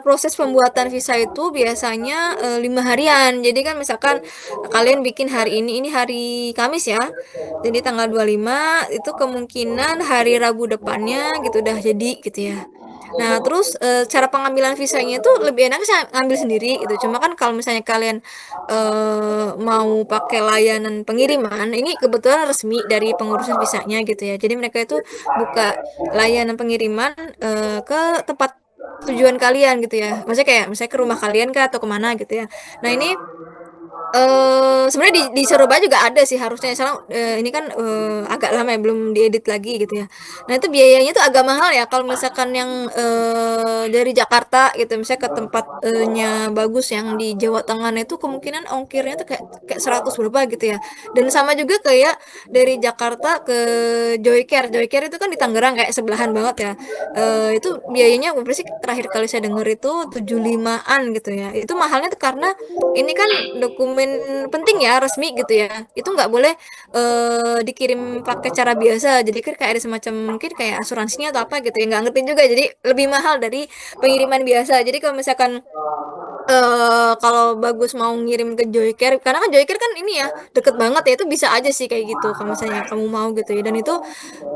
proses pembuatan visa itu biasanya 5 harian. Jadi kan misalkan kalian bikin hari ini hari Kamis ya. Jadi tanggal 25 itu kemungkinan hari Rabu depannya gitu udah jadi gitu ya. Nah, terus cara pengambilan visanya itu lebih enak sih ngambil sendiri gitu. Cuma kan kalau misalnya kalian mau pakai layanan pengiriman, ini kebetulan resmi dari pengurusan visanya gitu ya. Jadi mereka itu buka layanan pengiriman ke tempat tujuan kalian gitu ya. Maksudnya kayak misalnya ke rumah kalian kah atau kemana gitu ya. Nah, ini sebenarnya di Surabaya juga ada sih harusnya. Salah ini kan agak lama ya belum diedit lagi gitu ya. Nah, itu biayanya tuh agak mahal ya kalau misalkan yang dari Jakarta gitu misalnya ke tempatnya bagus yang di Jawa Tengah, nah itu kemungkinan ongkirnya tuh kayak kayak 100 berapa gitu ya. Dan sama juga kayak dari Jakarta ke Joycare. Joycare itu kan di Tangerang kayak sebelahan banget ya. Itu biayanya berapa sih terakhir kali saya dengar itu 75-an gitu ya. Itu mahalnya tuh karena ini kan dokumen dokumen penting ya, resmi gitu ya, itu nggak boleh dikirim pakai cara biasa. Jadi kan kayak ada semacam mungkin kayak asuransinya atau apa gitu ya, nggak ngerti juga. Jadi lebih mahal dari pengiriman biasa. Jadi kalau misalkan kalau bagus mau ngirim ke Joycare, karena kan Joycare kan ini ya deket banget ya, itu bisa aja sih kayak gitu kalau misalnya kamu mau gitu ya. Dan itu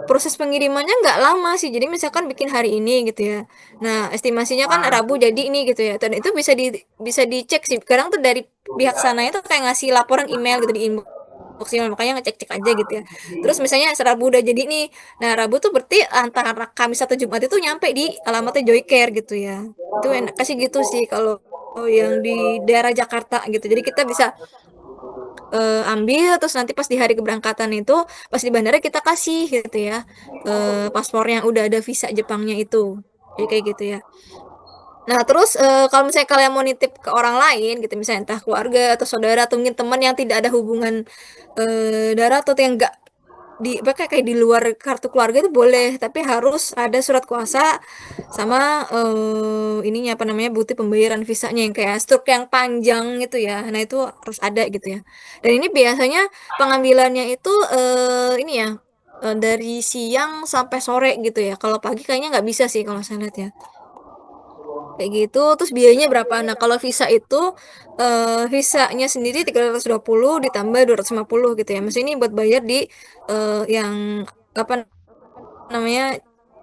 proses pengirimannya nggak lama sih, jadi misalkan bikin hari ini gitu ya, nah estimasinya kan Rabu jadi ini gitu ya, dan itu bisa dicek sih sekarang tuh dari pihak sana itu kayak ngasih laporan email gitu di inbox email, makanya ngecek-cek aja gitu ya. Terus misalnya Rabu udah jadi nih, nah Rabu tuh berarti antara Kamis atau Jumat itu nyampe di alamatnya Joycare gitu ya. Itu enak kasih gitu sih kalau yang di daerah Jakarta gitu, jadi kita bisa ambil, terus nanti pas di hari keberangkatan itu pas di bandara kita kasih gitu ya, paspor yang udah ada visa Jepangnya itu, jadi kayak gitu ya. Nah terus kalau misalnya kalian mau nitip ke orang lain gitu, misalnya entah keluarga atau saudara atau mungkin teman yang tidak ada hubungan darah atau yang enggak di apa kayak di luar kartu keluarga itu boleh, tapi harus ada surat kuasa sama ininya apa namanya bukti pembayaran visanya yang kayak struk yang panjang itu ya. Nah itu harus ada gitu ya. Dan ini biasanya pengambilannya itu ini ya, dari siang sampai sore gitu ya. Kalau pagi kayaknya nggak bisa sih kalau saya lihat ya. Kayak gitu, terus biayanya berapa? Nah, kalau visa itu visanya sendiri 320 ditambah 250 gitu ya. Maksudnya ini buat bayar di yang apa namanya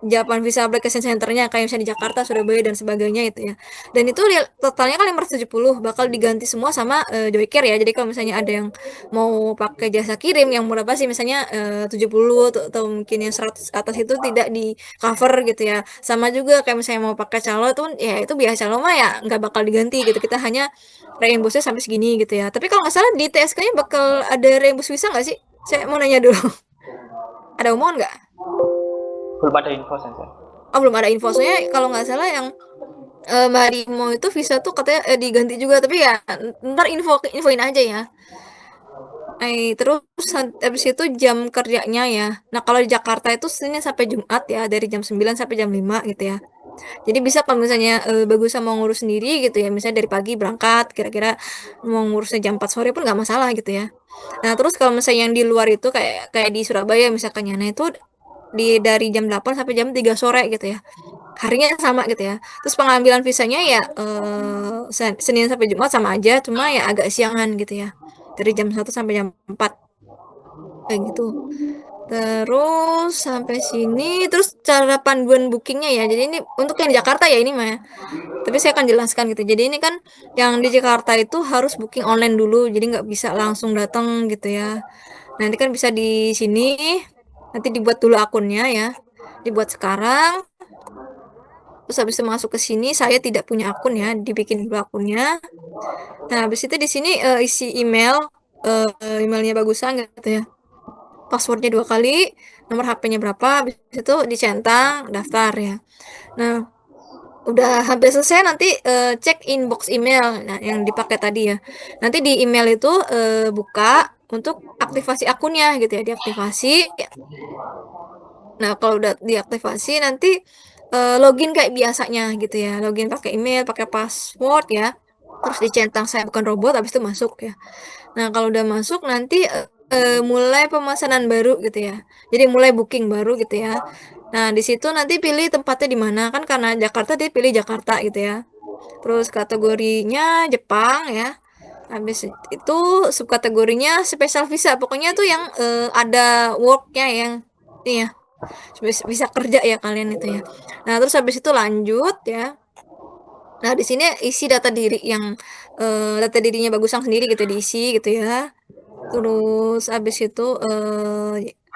Japan Visa Application Centernya kayak misalnya di Jakarta, Surabaya dan sebagainya itu ya. Dan itu totalnya kan 570 bakal diganti semua sama Joycare ya. Jadi kalau misalnya ada yang mau pakai jasa kirim yang murah sih misalnya 70 atau mungkin yang 100 atas itu tidak di cover gitu ya. Sama juga kayak misalnya mau pakai calo tuh ya itu biasa calo mah ya nggak bakal diganti gitu. Kita hanya reimbursenya sampai segini gitu ya. Tapi kalau nggak salah di TSK-nya bakal ada reimbus visa nggak sih? Saya mau nanya dulu. Ada omongan nggak? Belum ada info sensei. Oh belum ada info. Soalnya kalau nggak salah yang Mbak Rimo itu visa tuh katanya diganti juga. Tapi ya ntar infoin aja ya. Terus habis itu jam kerjanya ya. Nah kalau di Jakarta itu Senin sampai Jumat ya. Dari jam 9 sampai jam 5 gitu ya. Jadi bisa kalau misalnya bagus sama ngurus sendiri gitu ya. Misalnya dari pagi berangkat. Kira-kira mau ngurusnya jam 4 sore pun nggak masalah gitu ya. Nah terus kalau misalnya yang di luar itu kayak kayak di Surabaya misalkan ya. Nah itu dari jam 8 sampai jam 3 sore gitu ya, harinya sama gitu ya. Terus pengambilan visanya ya Senin sampai Jumat sama aja, cuma ya agak siangan gitu ya. Dari jam 1 sampai jam 4 kayak gitu. Terus sampai sini terus cara panduan bookingnya ya. Jadi ini untuk yang di Jakarta ya ini mah ya. Tapi saya akan jelaskan gitu. Jadi ini kan yang di Jakarta itu harus booking online dulu. Jadi nggak bisa langsung datang gitu ya. Nanti kan bisa di sini. Nanti dibuat dulu akunnya ya. Dibuat sekarang. Terus habis itu masuk ke sini, saya tidak punya akun ya, dibikin dulu akunnya. Nah, habis itu di sini isi email, emailnya bagusan gitu ya. Passwordnya 2 kali, nomor HP-nya berapa, habis itu dicentang, daftar ya. Nah, udah hampir selesai nanti cek inbox email, nah yang dipakai tadi ya. Nanti di email itu buka untuk aktivasi akunnya gitu ya, diaktifasi. Nah, kalau udah diaktifasi nanti login kayak biasanya gitu ya. Login pakai email, pakai password ya. Terus dicentang saya bukan robot, habis itu masuk ya. Nah, kalau udah masuk nanti mulai pemesanan baru gitu ya. Jadi mulai booking baru gitu ya. Nah, di situ nanti pilih tempatnya di mana kan karena Jakarta dia pilih Jakarta gitu ya. Terus kategorinya Jepang ya. Habis itu subkategorinya spesial visa. Pokoknya tuh yang ada worknya yang ini ya bisa kerja ya kalian itu ya. Nah, terus habis itu lanjut ya. Nah, di sini isi data diri yang data dirinya Bagusang sendiri gitu diisi gitu ya. Terus habis itu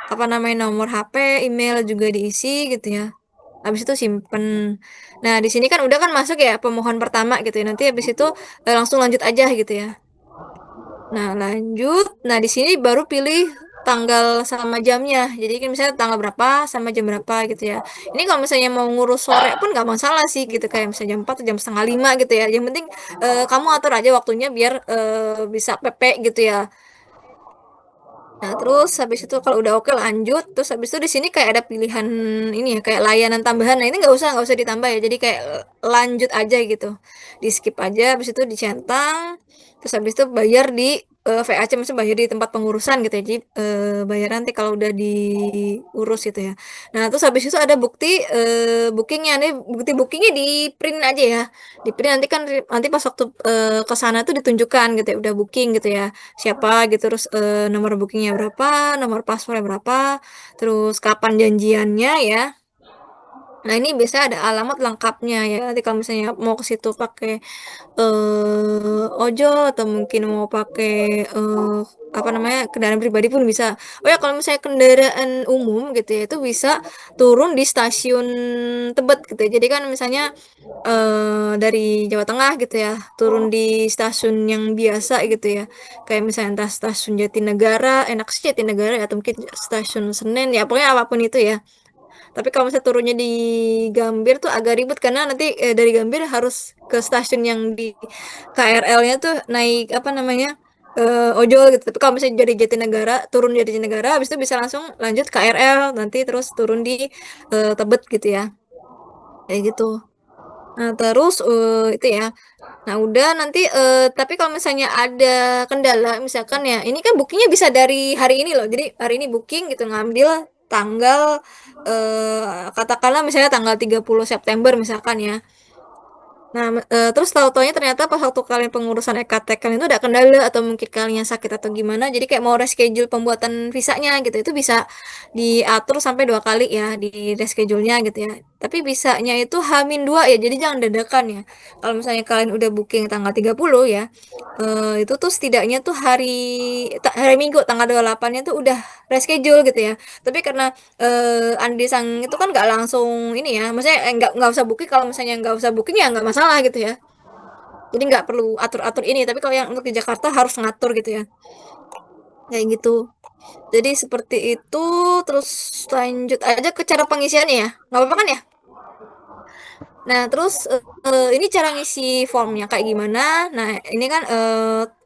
apa namanya nomor HP, email juga diisi gitu ya. Habis itu simpen. Nah, di sini kan udah kan masuk ya pemohon pertama gitu ya. Nanti habis itu langsung lanjut aja gitu ya. Nah, lanjut. Nah, di sini baru pilih tanggal sama jamnya. Jadi kan misalnya tanggal berapa sama jam berapa gitu ya. Ini kalau misalnya mau ngurus sore pun nggak masalah sih gitu. Kayak misalnya jam 4 atau jam 4:30 gitu ya. Yang penting kamu atur aja waktunya biar bisa PP gitu ya. Nah, terus habis itu kalau udah oke lanjut. Terus habis itu di sini kayak ada pilihan ini ya, kayak layanan tambahan. Nah, ini nggak usah ditambah ya. Jadi kayak lanjut aja gitu. Di skip aja, habis itu dicentang. Terus habis itu bayar di VAC, maksudnya bayar di tempat pengurusan gitu ya. Jadi bayar nanti kalau udah diurus gitu ya. Nah, terus habis itu ada bukti bookingnya. Nih bukti bookingnya di print aja ya. Di print nanti kan nanti pas waktu ke sana tuh ditunjukkan gitu ya, udah booking gitu ya. Siapa gitu, terus nomor bookingnya berapa, nomor paspornya berapa, terus kapan janjiannya ya. Nah, ini biasanya ada alamat lengkapnya ya. Nanti kalau misalnya mau ke situ pakai ojol atau mungkin mau pakai apa namanya, kendaraan pribadi pun bisa. Oh ya, kalau misalnya kendaraan umum gitu ya, itu bisa turun di stasiun Tebet gitu ya. Jadi kan misalnya dari Jawa Tengah gitu ya, turun di stasiun yang biasa gitu ya. Kayak misalnya entah stasiun Jatinegara, enak sih Jatinegara ya, atau mungkin stasiun Senen ya, pokoknya apapun itu ya. Tapi kalau misalnya turunnya di Gambir tuh agak ribet karena nanti dari Gambir harus ke stasiun yang di KRL-nya tuh naik apa namanya, ojol gitu. Tapi kalau misalnya dari Jatinegara, turun dari Jatinegara, habis itu bisa langsung lanjut KRL, nanti terus turun di Tebet gitu ya, kayak gitu. Nah terus itu ya. Nah udah nanti tapi kalau misalnya ada kendala, misalkan ya ini kan bookingnya bisa dari hari ini loh. Jadi hari ini booking gitu, ngambil tanggal katakanlah misalnya tanggal 30 September misalkan ya. Nah, terus tahu-taunya ternyata pas waktu kalian pengurusan EKT kalian itu ada kendala atau mungkin kalian sakit atau gimana, jadi kayak mau reschedule pembuatan visanya gitu, itu bisa diatur sampai 2 kali ya di reschedule-nya gitu ya. Tapi bisanya itu H-2 ya, jadi jangan dadakan ya. Kalau misalnya kalian udah booking tanggal 30 ya, itu tuh setidaknya tuh hari Minggu tanggal 28-nya tuh udah reschedule gitu ya. Tapi karena Andi Sang itu kan nggak langsung ini ya, maksudnya nggak usah booking, kalau misalnya nggak usah booking ya nggak masalah gitu ya. Jadi nggak perlu atur-atur ini, tapi kalau yang untuk di Jakarta harus ngatur gitu ya, kayak gitu. Jadi seperti itu, terus lanjut aja ke cara pengisiannya ya, nggak apa-apa kan ya? Nah, terus ini cara ngisi formnya kayak gimana? Nah, ini kan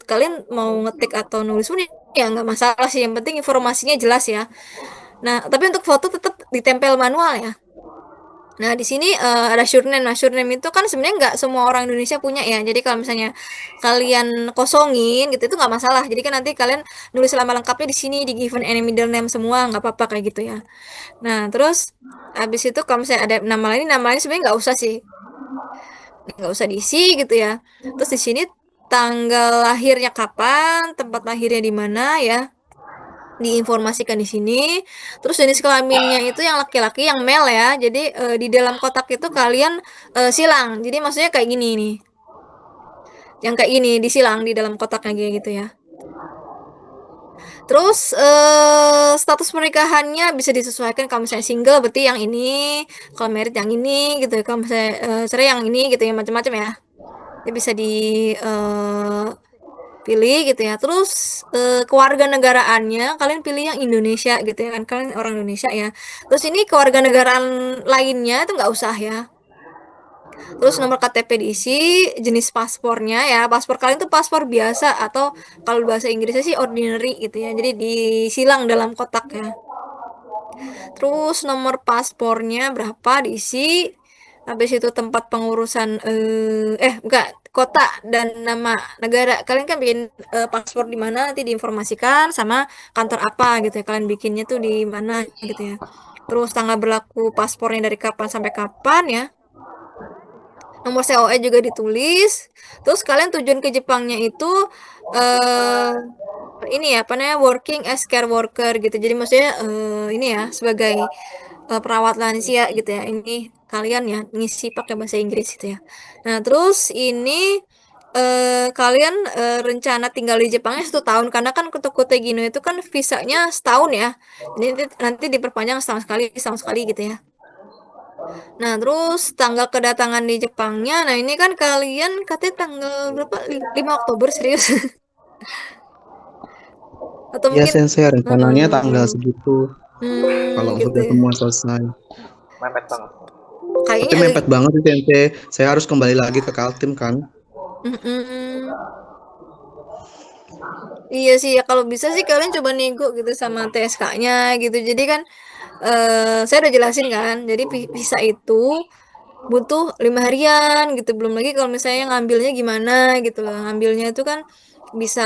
kalian mau ngetik atau nulis pun ya nggak masalah sih, yang penting informasinya jelas ya. Nah, tapi untuk foto tetap ditempel manual ya. Nah, di sini ada surname. Nah, surname itu kan sebenarnya nggak semua orang Indonesia punya ya. Jadi kalau misalnya kalian kosongin gitu itu nggak masalah. Jadi kan nanti kalian nulis nama lengkapnya di sini, di given any middle name semua, nggak apa-apa kayak gitu ya. Nah, terus habis itu kalau misalnya ada nama lain sebenarnya nggak usah sih, nggak usah diisi gitu ya. Terus di sini tanggal lahirnya kapan, tempat lahirnya di mana ya, diinformasikan di sini. Terus jenis kelaminnya itu yang laki-laki, yang male ya. Jadi di dalam kotak itu kalian silang. Jadi maksudnya kayak gini nih. Yang kayak gini disilang di dalam kotaknya kayak gitu ya. Terus status pernikahannya bisa disesuaikan, kalau misalnya single berarti yang ini, kalau married yang ini gitu ya. Kalau misalnya cerai yang ini gitu ya, macam-macam ya. Dia bisa pilih gitu ya. Terus kewarganegaraannya kalian pilih yang Indonesia gitu ya kan, kalian orang Indonesia ya. Terus ini kewarganegaraan lainnya itu nggak usah ya. Terus nomor KTP diisi, jenis paspornya ya, paspor kalian tuh paspor biasa atau kalau bahasa Inggrisnya sih ordinary gitu ya. Jadi disilang dalam kotak ya. Terus nomor paspornya berapa diisi. Habis itu tempat pengurusan enggak, kota dan nama negara. Kalian kan bikin paspor di mana nanti diinformasikan sama kantor apa gitu ya. Kalian bikinnya tuh di mana gitu ya. Terus tanggal berlaku paspornya dari kapan sampai kapan ya. Nomor COE juga ditulis. Terus kalian tujuan ke Jepangnya itu eh ini ya, apa namanya, working as care worker gitu. Jadi maksudnya ini ya sebagai perawat lansia gitu ya. Ini kalian ya ngisi pakai bahasa Inggris gitu ya. Nah, terus ini kalian rencana tinggal di Jepangnya 1 tahun karena kan Kota Gino itu kan visanya setahun ya. Jadi nanti diperpanjang setahun sekali gitu ya. Nah, terus tanggal kedatangan di Jepangnya, nah ini kan kalian katanya tanggal berapa? 5 Oktober, serius? Atau Ya mungkin, Sensei, rencananya tanggal heeh, segitu kalau gitu sudah ya. semua selesai. Mepet banget. Tapi Kayaknya agak, mepet banget sih Sensei. Saya harus kembali lagi ke Kaltim kan. mm-mm. Iya sih ya, kalau bisa sih kalian coba nego gitu sama TSK-nya gitu. Jadi kan saya udah jelasin kan. Jadi visa itu butuh 5 harian gitu, belum lagi kalau misalnya ngambilnya gimana gitu loh, ngambilnya itu kan bisa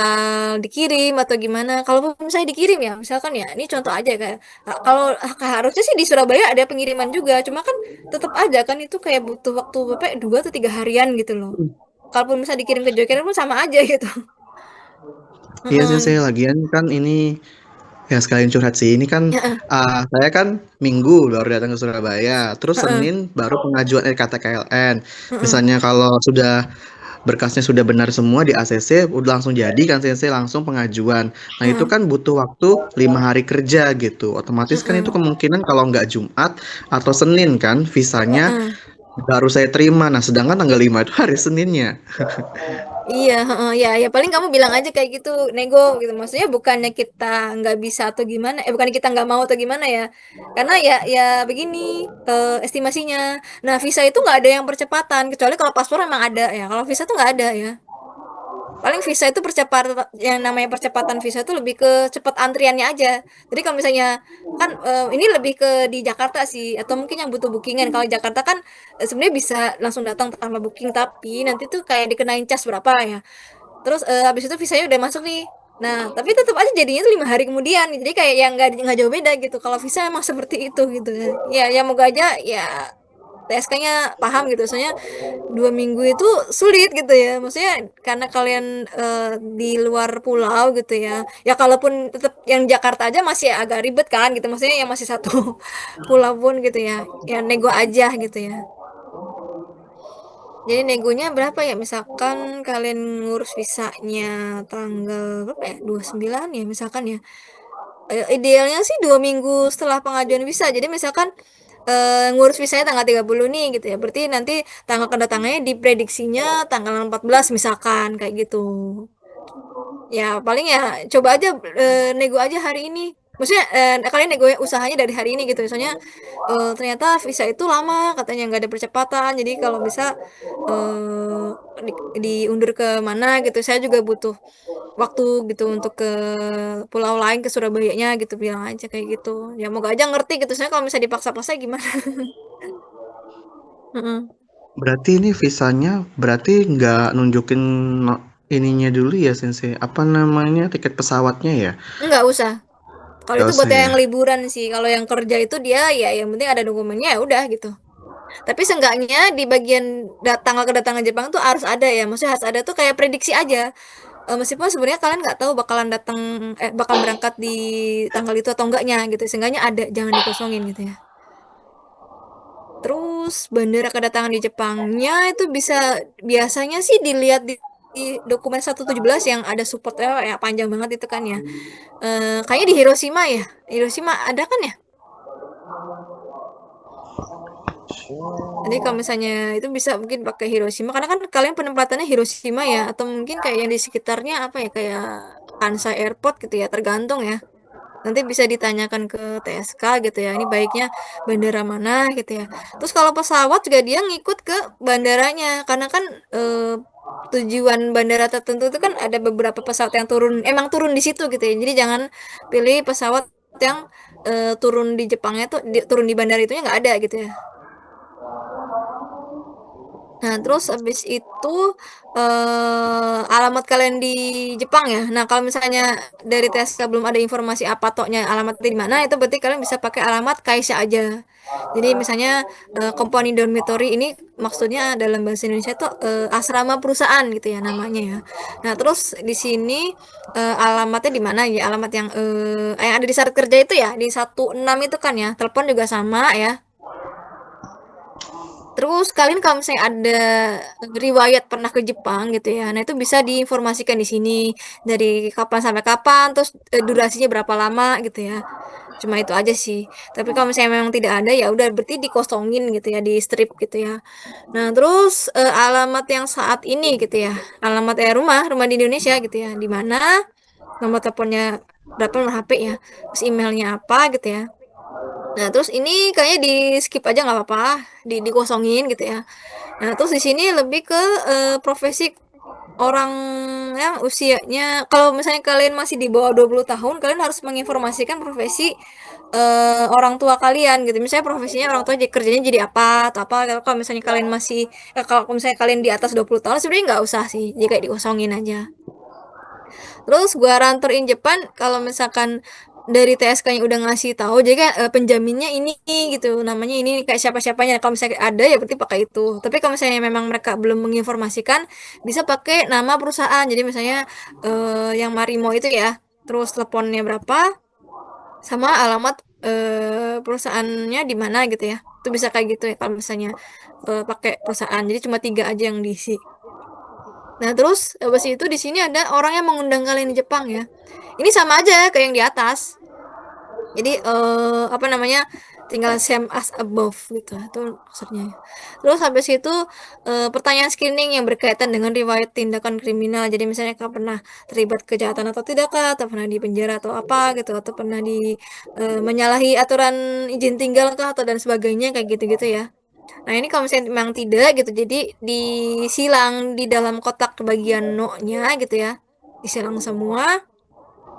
dikirim atau gimana. Kalaupun misalnya dikirim ya, misalkan ya, ini contoh aja kayak kalau harusnya sih di Surabaya ada pengiriman juga, cuma kan tetap aja kan itu kayak butuh waktu berapa ya, 2 atau 3 harian gitu loh. Kalaupun misalnya dikirim ke Jogja pun sama aja gitu. Iya sih, Heeh. saya lagian kan ini ya sekalian curhat sih. Ini kan Heeh. saya kan Minggu baru datang ke Surabaya, terus Heeh. Senin baru pengajuan RKTKLN. Heeh. Misalnya kalau sudah berkasnya sudah benar semua di ACC, udah langsung jadi kan CC langsung pengajuan. Nah itu Heeh. kan butuh waktu 5 hari kerja gitu. Otomatis kan itu Heeh. kemungkinan kalau nggak Jumat atau Senin kan visanya Heeh. baru saya terima. Nah sedangkan tanggal 5 itu hari Seninnya. Iya, heeh, ya, ya paling kamu bilang aja kayak gitu, nego gitu. Maksudnya bukannya kita nggak bisa atau gimana, bukannya kita nggak mau atau gimana ya. Karena ya begini estimasinya. Nah, visa itu nggak ada yang percepatan, kecuali kalau paspor emang ada ya. Kalau visa tuh nggak ada ya. Paling visa itu percepatan, yang namanya percepatan visa itu lebih ke cepat antriannya aja. Jadi kalau misalnya kan ini lebih ke di Jakarta sih, atau mungkin yang butuh bookingan. Kalau Jakarta kan sebenarnya bisa langsung datang tanpa booking, tapi nanti tuh kayak dikenain cas berapa ya. Terus habis itu visanya udah masuk nih. Nah, tapi tetap aja jadinya tuh 5 hari kemudian. Jadi kayak yang nggak jauh beda gitu. Kalau visa emang seperti itu gitu ya. Ya, ya moga aja ya TSK-nya paham gitu. Soalnya 2 minggu itu sulit gitu ya. Maksudnya karena kalian di luar pulau gitu ya. Ya kalaupun tetap yang Jakarta aja masih agak ribet kan gitu. Maksudnya yang masih satu pulau pun gitu ya. Ya nego aja gitu ya. Jadi negonya berapa ya? Misalkan kalian ngurus visanya tanggal berapa ya? 29 ya misalkan ya. Idealnya sih 2 minggu setelah pengajuan visa. Jadi misalkan ngurus visanya tanggal 30 nih gitu ya. Berarti nanti tanggal kedatangannya diprediksinya tanggal 14 misalkan kayak gitu. Ya paling ya coba aja nego aja hari ini. Maksudnya kalian nego usahanya dari hari ini gitu. Soalnya ternyata visa itu lama katanya nggak ada percepatan. Jadi kalau bisa diundur ke mana gitu. Saya juga butuh waktu gitu untuk ke pulau lain ke Surabayanya gitu bilang aja kayak gitu. Ya moga aja ngerti gitu. Soalnya kalau misalnya dipaksa-paksa gimana? Heeh. Berarti ini visanya berarti nggak nunjukin ininya dulu ya Sensei. Apa namanya tiket pesawatnya ya? Nggak usah. Kalau Nggak itu buat usah ya. yang liburan sih. Kalau yang kerja itu dia ya yang penting ada dokumennya ya udah gitu. Tapi seenggaknya di bagian tanggal kedatangan Jepang tuh harus ada ya. Maksudnya harus ada tuh kayak prediksi aja. Meskipun sebenarnya kalian nggak tahu bakalan datang bakal berangkat di tanggal itu atau enggaknya gitu. Seenggaknya ada, jangan dikosongin gitu ya. Terus bandara kedatangan di Jepangnya itu bisa biasanya sih dilihat di dokumen 117 yang ada supportnya ya panjang banget itu kan ya. Kayaknya di Hiroshima ya. Hiroshima ada kan ya? Jadi kalau misalnya itu bisa mungkin pakai Hiroshima karena kan kalian penempatannya Hiroshima ya atau mungkin kayak yang di sekitarnya apa ya kayak Kansai Airport gitu ya tergantung ya. Nanti bisa ditanyakan ke TSK gitu ya. Ini baiknya bandara mana gitu ya. Terus kalau pesawat juga dia ngikut ke bandaranya karena kan tujuan bandara tertentu itu kan ada beberapa pesawat yang turun emang turun di situ gitu ya. Jadi jangan pilih pesawat yang turun di Jepangnya tuh turun di bandara itunya nggak ada gitu ya. Nah, terus habis itu alamat kalian di Jepang ya. Nah, kalau misalnya dari TSK belum ada informasi apa toknya alamat di mana, itu berarti kalian bisa pakai alamat Kaisha aja. Jadi misalnya company dormitory ini maksudnya dalam bahasa Indonesia itu asrama perusahaan gitu ya namanya ya. Nah, terus di sini alamatnya di mana ya? Alamat yang ada di syarat kerja itu ya, di 16 itu kan ya. Telepon juga sama ya. Terus kalian kalau misalnya ada riwayat pernah ke Jepang gitu ya, nah itu bisa diinformasikan di sini dari kapan sampai kapan, terus durasinya berapa lama gitu ya. Cuma itu aja sih. Tapi kalau misalnya memang tidak ada ya udah berarti dikosongin gitu ya, di strip gitu ya. Nah terus alamat yang saat ini gitu ya, alamat rumah rumah di Indonesia gitu ya, di mana nomor teleponnya berapa nomor HP ya, terus emailnya apa gitu ya. Nah, terus ini kayaknya di skip aja nggak apa-apa, dikosongin gitu ya. Nah, terus di sini lebih ke profesi orang yang usianya kalau misalnya kalian masih di bawah 20 tahun, kalian harus menginformasikan profesi orang tua kalian gitu. Misalnya profesinya orang tua kerjanya jadi apa atau apa. Kalau misalnya kalian masih kalau misalnya kalian di atas 20 tahun sebenarnya nggak usah sih, jadi kayak dikosongin aja. Terus Guarantor in Japan kalau misalkan dari TSK-nya udah ngasih tahu, jadi kan penjaminnya ini gitu, namanya ini kayak siapa-siapanya. Kalau misalnya ada ya berarti pakai itu. Tapi kalau misalnya memang mereka belum menginformasikan, bisa pakai nama perusahaan. Jadi misalnya yang Marimo itu ya, terus teleponnya berapa, sama alamat perusahaannya di mana gitu ya. Itu bisa kayak gitu ya kalau misalnya pakai perusahaan. Jadi cuma 3 aja yang diisi. Nah, terus habis itu di sini ada orang yang mengundang kalian di Jepang ya. Ini sama aja kayak yang di atas. Jadi apa namanya? Tinggal same as above gitu. Itu maksudnya. Terus habis itu pertanyaan screening yang berkaitan dengan riwayat tindakan kriminal. Jadi misalnya kamu pernah terlibat kejahatan atau tidak kah, atau pernah di penjara atau apa gitu, atau pernah di menyalahi aturan izin tinggal kah atau dan sebagainya kayak gitu-gitu ya. Nah, ini kalau misalnya memang tidak gitu, jadi disilang di dalam kotak bagian no-nya gitu ya. Disilang semua.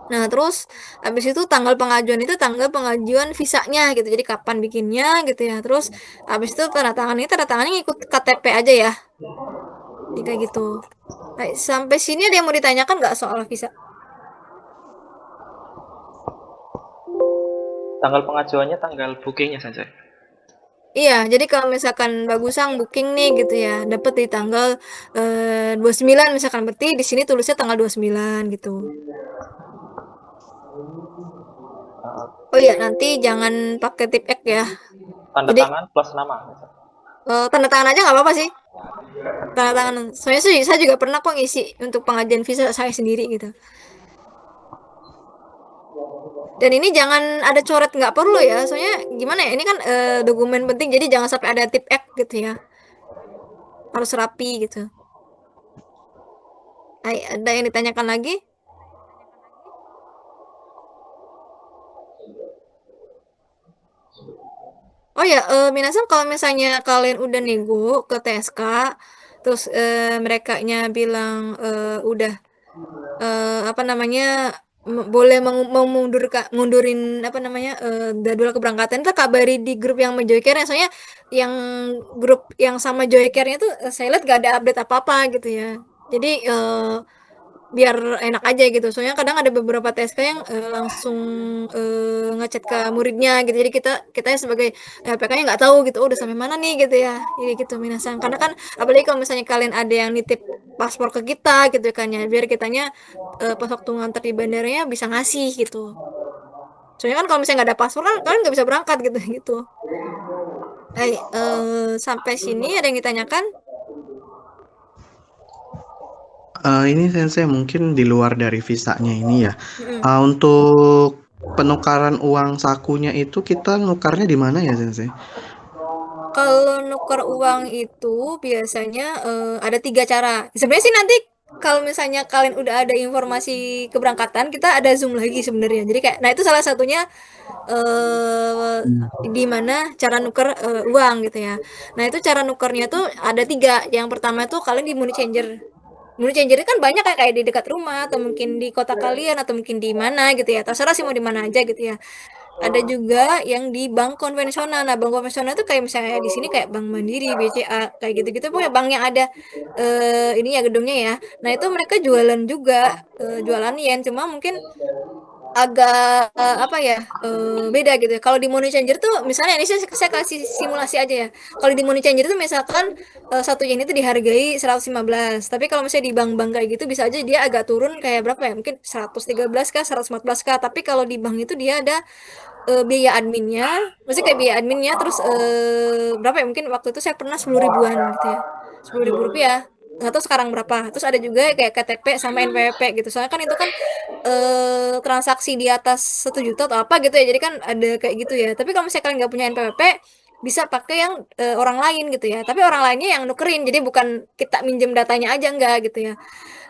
Nah, terus habis itu tanggal pengajuan itu tanggal pengajuan visanya gitu. Jadi kapan bikinnya gitu ya. Terus habis itu tanda tangannya ikut KTP aja ya. Jadi kayak gitu. Nah, sampai sini ada yang mau ditanyakan nggak soal visa? Tanggal pengajuannya tanggal bookingnya saja. Iya, jadi kalau misalkan bagusang booking nih gitu ya, dapet di tanggal 29 misalkan, berarti di sini tulisnya tanggal 29 gitu. Oh iya, nanti jangan pakai tip X ya. Tanda Jadi tangan plus nama. tanda tangan aja nggak apa-apa sih. Tanda tangan. Soalnya sih saya juga pernah kok ngisi untuk pengajian visa saya sendiri gitu. Dan ini jangan ada coret nggak perlu ya. Soalnya gimana ya? Ini kan dokumen penting, jadi jangan sampai ada tip X gitu ya. Harus rapi gitu. Ay, ada yang ditanyakan lagi? Oh ya, minasan kalau misalnya kalian udah nego ke TSK, terus merekanya bilang udah apa namanya boleh ngundurin apa namanya jadwal keberangkatan, itu kabari di grup yang sama Joycare. Soalnya yang grup yang sama Joycare-nya tuh saya lihat gak ada update apa-apa gitu ya. Jadi biar enak aja gitu. Soalnya kadang ada beberapa TSK yang langsung ngechat ke muridnya gitu. Jadi kita kita sebagai PK-nya nggak tahu gitu. Oh, udah sampai mana nih gitu ya. Jadi gitu minasan. Karena kan apalagi kalau misalnya kalian ada yang nitip paspor ke kita gitu kan ya. Biar kitanya pas waktu nganter di bandaranya bisa ngasih gitu. Soalnya kan kalau misalnya nggak ada paspor kan kalian nggak bisa berangkat gitu gitu. Sampai sini ada yang ditanyakan? Ini Sensei mungkin di luar dari visanya ini ya. Mm-mm. Untuk penukaran uang sakunya itu kita nukarnya di mana ya Sensei? Kalau nuker uang itu biasanya ada 3 cara. Sebenarnya sih nanti kalau misalnya kalian udah ada informasi keberangkatan, kita ada Zoom lagi sebenarnya. Jadi kayak, nah itu salah satunya eh di mana cara nuker uang gitu ya. Nah itu cara nukernya tuh ada 3. Yang pertama tuh kalian di money changer. Money changer itu kan banyak kayak di dekat rumah atau mungkin di kota kalian atau mungkin di mana gitu ya. Terserah sih mau di mana aja gitu ya. Ada juga yang di bank konvensional. Nah, bank konvensional itu kayak misalnya di sini kayak Bank Mandiri, BCA, kayak gitu-gitu. Pokoknya bank yang ada ini ya gedungnya ya. Nah, itu mereka jualan juga, jualan yen. Cuma mungkin agak apa ya beda gitu ya. Kalau di Money Changer tuh misalnya ini saya kasih simulasi aja ya. Kalau di Money Changer itu misalkan 1 yen itu dihargai 115. Tapi kalau misalnya di bank-bank kayak gitu bisa aja dia agak turun kayak berapa ya? Mungkin 113 kah, 114 kah. Tapi kalau di bank itu dia ada biaya adminnya, maksudnya kayak biaya adminnya, terus berapa ya? Mungkin waktu itu saya pernah 10 ribuan gitu ya, 10 ribu rupiah. Nggak tahu sekarang berapa. Terus ada juga kayak KTP sama NPWP gitu. Soalnya kan itu kan transaksi di atas 1 juta atau apa gitu ya. Jadi kan ada kayak gitu ya. Tapi kalau misalnya kalian nggak punya NPWP, bisa pakai yang orang lain gitu ya. Tapi orang lainnya yang nukerin. Jadi bukan kita minjem datanya aja enggak gitu ya.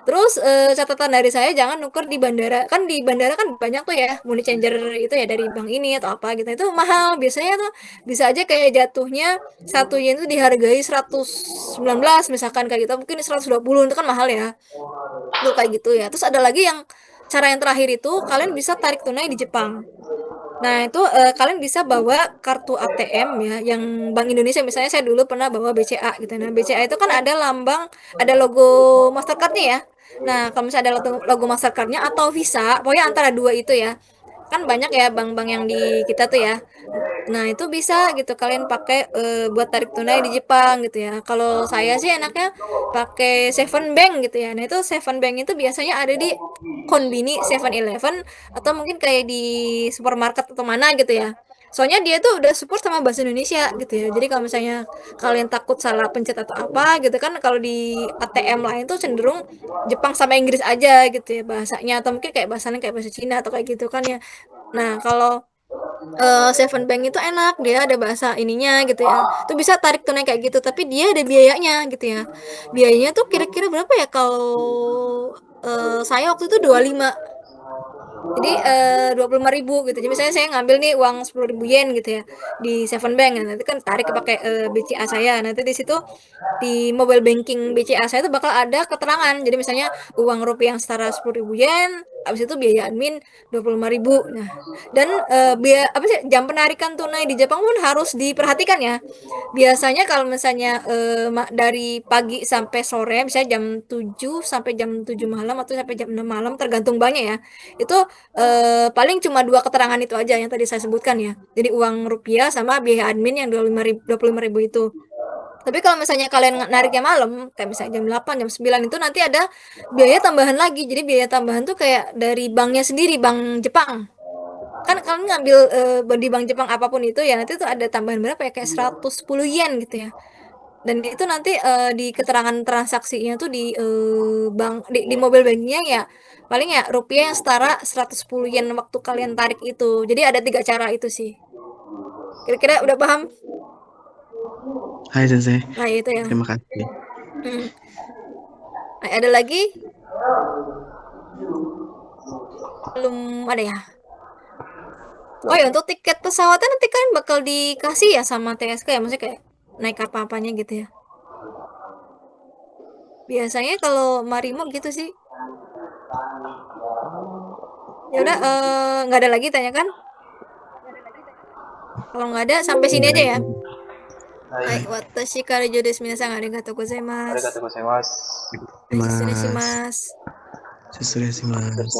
Terus, catatan dari saya jangan nuker di bandara, kan di bandara kan banyak tuh ya money changer itu ya dari bank ini atau apa gitu, itu mahal. Biasanya tuh bisa aja kayak jatuhnya 1 yen itu dihargai 119 misalkan kayak gitu, mungkin 120 itu kan mahal ya. Tuh kayak gitu ya. Terus ada lagi yang cara yang terakhir itu kalian bisa tarik tunai di Jepang. Nah, itu, kalian bisa bawa kartu ATM ya, yang Bank Indonesia misalnya saya dulu pernah bawa BCA gitu. Nah, BCA itu kan ada lambang, ada logo Mastercard-nya ya. Nah, kalau misalnya ada logo Mastercard-nya atau Visa, pokoknya antara dua itu ya. Kan banyak ya bank-bank yang di kita tuh ya. Nah, itu bisa gitu kalian pakai buat tarik tunai di Jepang gitu ya. Kalau saya sih enaknya pakai Seven Bank gitu ya. Nah, itu Seven Bank itu biasanya ada di Konbini, 7-Eleven atau mungkin kayak di supermarket atau mana gitu ya. Soalnya dia tuh udah support sama bahasa Indonesia gitu ya. Jadi kalau misalnya kalian takut salah pencet atau apa gitu kan, kalau di ATM lain tuh cenderung Jepang sama Inggris aja gitu ya bahasanya, atau mungkin kayak bahasanya kayak bahasa Cina atau kayak gitu kan ya. Nah, kalau Seven Bank itu enak, dia ada bahasa ininya gitu ya. Tuh bisa tarik tunai kayak gitu, tapi dia ada biayanya gitu ya. Biayanya tuh kira-kira berapa ya kalau saya waktu itu 25. Jadi 25.000 gitu. Jadi misalnya saya ngambil nih uang 10.000 yen gitu ya di Seven Bank. Nah, nanti kan tarik pakai BCA saya. Nanti di situ di mobile banking BCA saya itu bakal ada keterangan. Jadi misalnya uang rupiah yang setara 10.000 yen, habis itu biaya admin 25.000. Nah, dan biaya apa sih jam penarikan tunai di Jepang pun harus diperhatikan ya. Biasanya kalau misalnya dari pagi sampai sore, misalnya jam 7 sampai jam 7 malam atau sampai jam 6 malam tergantung banknya ya. Itu paling cuma dua keterangan itu aja yang tadi saya sebutkan ya. Jadi uang rupiah sama biaya admin yang 25.000 itu. Tapi kalau misalnya kalian nariknya malam, kayak misalnya jam 8, jam 9 itu nanti ada biaya tambahan lagi. Jadi biaya tambahan tuh kayak dari banknya sendiri, bank Jepang. Kan kalian ngambil di bank Jepang apapun itu ya, nanti tuh ada tambahan berapa ya, kayak 110 yen gitu ya. Dan itu nanti di keterangan transaksinya tuh di bank di mobile bankingnya ya paling ya rupiah yang setara 110 yen waktu kalian tarik itu. Jadi ada 3 cara itu sih. Kira-kira udah paham? Hai Sensei, Nah, itu ya. terima kasih. Hmm. Nah, ada lagi? Belum ada ya? Oh ya, untuk tiket pesawatnya nanti kan bakal dikasih ya sama TSK ya, maksudnya kayak naik apa-apanya gitu ya. Biasanya kalau Marimo gitu sih. Ya udah, nggak ada lagi tanya kan? Kalau nggak ada, sampai sini aja ya. Hai, Hai, watashi kara ejo desu. Minasan arigatou gozaimasu. arigatou gozaimasu. Hai,失礼し Mas, ます。susul ya sih mas. Mas.